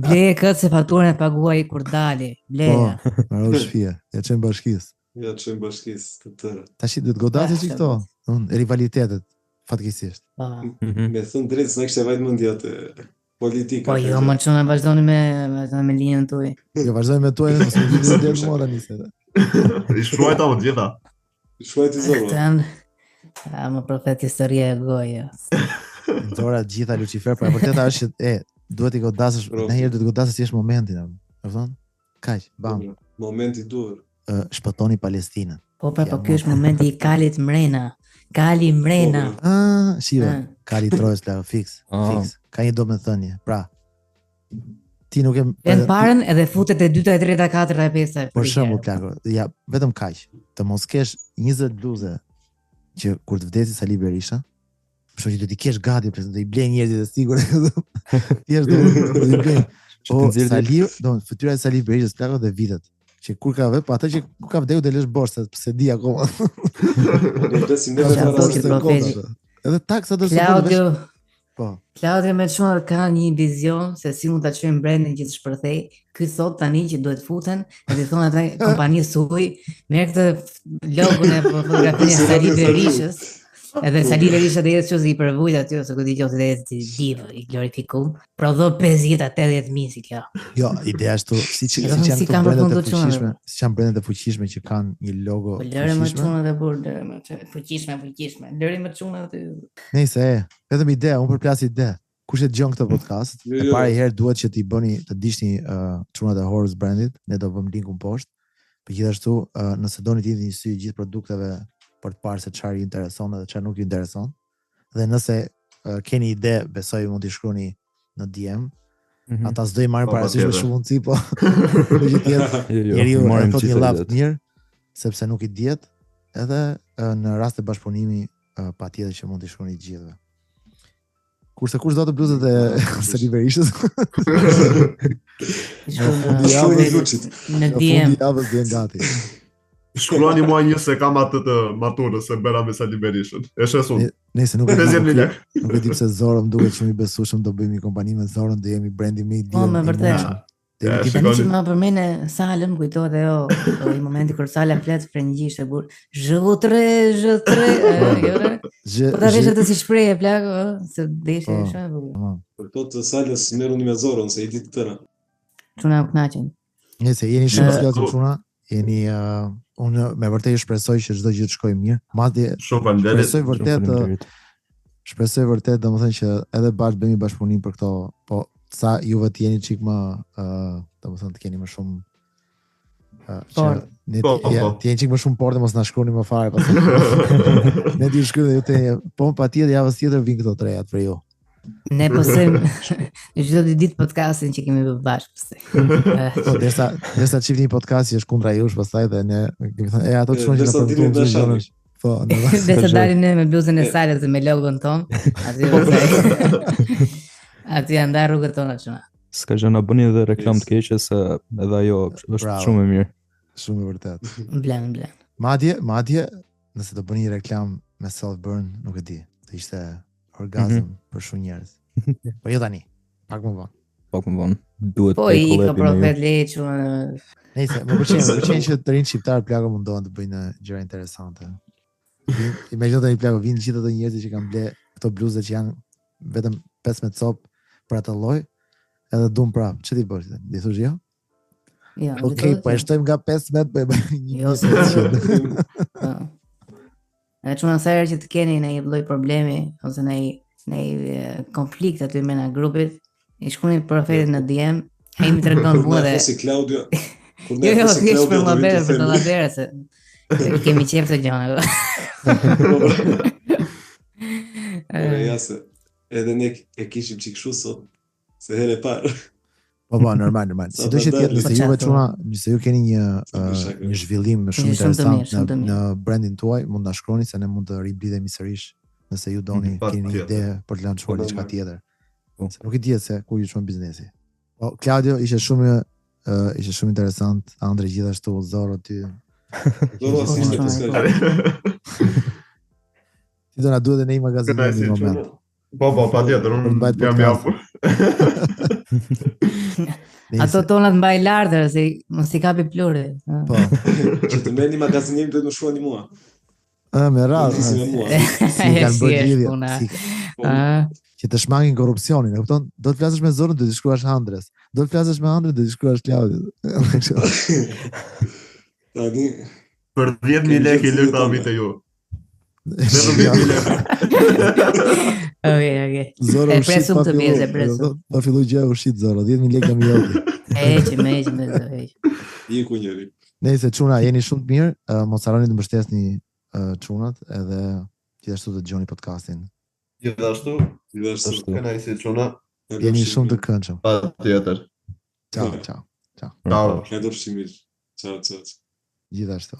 Bleje këtë se faturën e paguaj kur dali. Bleje. Po, më rrosh shtëpia, ja çojmë bashkisë. Ja çojmë bashkisë të tëra. Tash do të godasë çik këto, rivalitetet fatkeqësisht. Me thënë drejtë s'na kishte vajt mendja të politika. Po jo, më çon vazhdoni me linjën tuaj. Jo, vazhdojmë me tuaj, mos më vini deri më tani se. I shkruajta më gjitha. Shkruajti zoro. Më profet historia e goja. Zora gjitha Lucifer, por e vërteta është që duhet i godasësh, ndonjëherë duhet të godasësh si është momenti, e kupton? Kaq, bam. Momenti duhur. Shpëtoni Palestinën. Po ky është momenti i Kalit Mrena. Kali Mrena. Shive, Kali Trojës la fix. Ka një domethënie. Pra, ti nuk e vjen parën edhe futet e dyta, e treta, e katërta, e pesta. Për shembull, plako, ja, vetëm kaq. Të mos kesh 20 bluze që kur të vdesi Sali Berisha, për shkak që do t'i kesh gati, do i blej njerëzit e sigurt. Ti është do i blej. O Sali, fytyra e Sali Berishës plako dhe vitet. Që kur ka vë, po atë që kur ka vdekur dhe lësh borë, se di akoma. Edhe taksa do të Po. Claudio me shumë ka një vizion se si mund ta çojmë brandin gjithë shpërthej. Ky thot tani që duhet futen, edhe thonë ata kompanisë suaj, merr këtë logon e fotografinë e Sali Berishës. Edhe Sali Berisha dhe jetë që zi i përvujt aty, ose këtë i gjohë dhe jetë divë, i glorifikum, prodho 50-80.000 si kjo. Jo, ideja është si janë brendet e fuqishme që kanë një logo fuqishme. Lëre më qunë dhe burë, lëre më fuqishme, lëre më qunë dhe... Nejse, vetëm ide, unë përplas ide. Kush e dëgjon këtë podcast, e pare herë duhet që të dishni çunat e Horus brandit, ne do vëmë linkun poshtë, për gjithashtu, nëse doni të jeni një sy gjithë produkteve për të parë se çfarë ju intereson dhe çfarë nuk ju intereson. Dhe nëse keni ide, besoj mund t'i shkruani në DM. Ata s'do i marrin parasysh me shumë mundësi, po njeriu marrin një lavd mirë, sepse nuk i diet, edhe në rast të bashkëpunimi patjetër që mund t'i shkruani gjithëve. Kurse kush do të bluzët e Sali Berishës? Në DM. Javës vjen gati. Shkruani mua një se kam atë të maturës se bëra me Sali Berishën. E shesun. Nëse nuk e di pse Zoro më duket shumë i besueshëm, do bëjmë një kompani me Zoro, do jemi brendi më i ditur. Po, me vërtet. Ti tani që më përmend Salën, kujtohet ajo i momenti kur Sala flet frëngjisht e burr. Z3. Po ta vesh atë si shprehje plak, se deshë shumë. Për to të Salës merruni me Zoron se i ditë tëra. Çuna u kënaqen. Nëse jeni shumë skallë çuna, jeni unë me vërtet shpresoj që çdo gjë të shkojë mirë. Madje shpresoj vërtet domethënë që edhe bashkë bëjmë bashkëpunim për këto, po sa juve të jeni çik më domethënë të keni më shumë të jeni çik më shumë portë, mos na shkruani më fare pastaj. Ne di shkruaj ju te, po patjetër javës tjetër vin këto trejat për ju. Ne posojmë çdo ditë podcastin që kemi bërë bashkë. Po derisa çifti një podcast që është kundra jush pastaj dhe ne kemi thënë ato të shkojnë në përpuntim. Po, dhe të dalim ne me bluzën e Salës dhe me logon ton. Aty janë ndarë rrugët tona çuna. S'ka gjë na bëni edhe reklam të keqe se edhe ajo është shumë e mirë. Shumë e vërtet. Blen. Madje nëse do bëni reklam me self burn, nuk e di. Do ishte orgazm për shumë njerëz. Po jo tani. Pak më vonë. Duhet po i ka profet leçu. Nëse më pëlqen që të rinë shqiptar plagë mundohen të bëjnë gjëra interesante. Imagjino tani plagë vinë gjithë ato njerëz që kanë ble këto bluze që janë vetëm 15 copë për atë lloj edhe dum prap. Ç'e ti bësh? Di thosh jo? Jo. Okej, po e shtojmë nga 15 po e bëj një. Jo, se. Edhe çuna sa herë që të keni në një lloj problemi ose në një konflikt aty me në grupit, i shkruani profetit në DM, ai më tregon mua dhe si Claudio. Jo, thjesht për mohabet, për dollabere se kemi qejf të gjëra. Ja se edhe ne e kishim çik kështu sot, se herë e parë. Po, normal. Sido që tjetë, nëse juve çuna, nëse ju keni një zhvillim shumë interesant në brandin tuaj, mund ta shkruani se ne mund të riblidhemi sërish nëse ju doni keni një ide për të lançuar diçka tjetër. Nuk i dihet se ku ju çon biznesi. Po Claudio ishte shumë interesant, Andre gjithashtu, Zoro ty. Ti do na duhet në një magazin në një moment. Po, patjetër, unë jam japur. Ato tonat mbaj lartër, se mos i kapi pluri. Po, që të merrni magazinim duhet më shkruani mua. Me radhë. Si kanë bërë lidhje. Që të shmangin korrupsionin, e kupton? Do të flasësh me Zorin, do të shkruash Andres. Do të flasësh me Andres, do të shkruash Claudio. Tani për 10.000 lekë i lërë të amit e ju. Vetëm 10.000 lekë. Okej. Zoro e presum të pjesë, e presum. Pa fillu gjë ushit Zoro, 10.000 lekë jam i joti. Me Iku njëri. Nëse çuna jeni shumë të mirë, mos harroni të mbështesni çunat edhe gjithashtu të dëgjoni podcastin. Gjithashtu. Kënaqësi çuna. Jeni shumë të këndshëm. Patjetër. Ciao. Ciao. Ka dorëshimi. Ciao. Gjithashtu.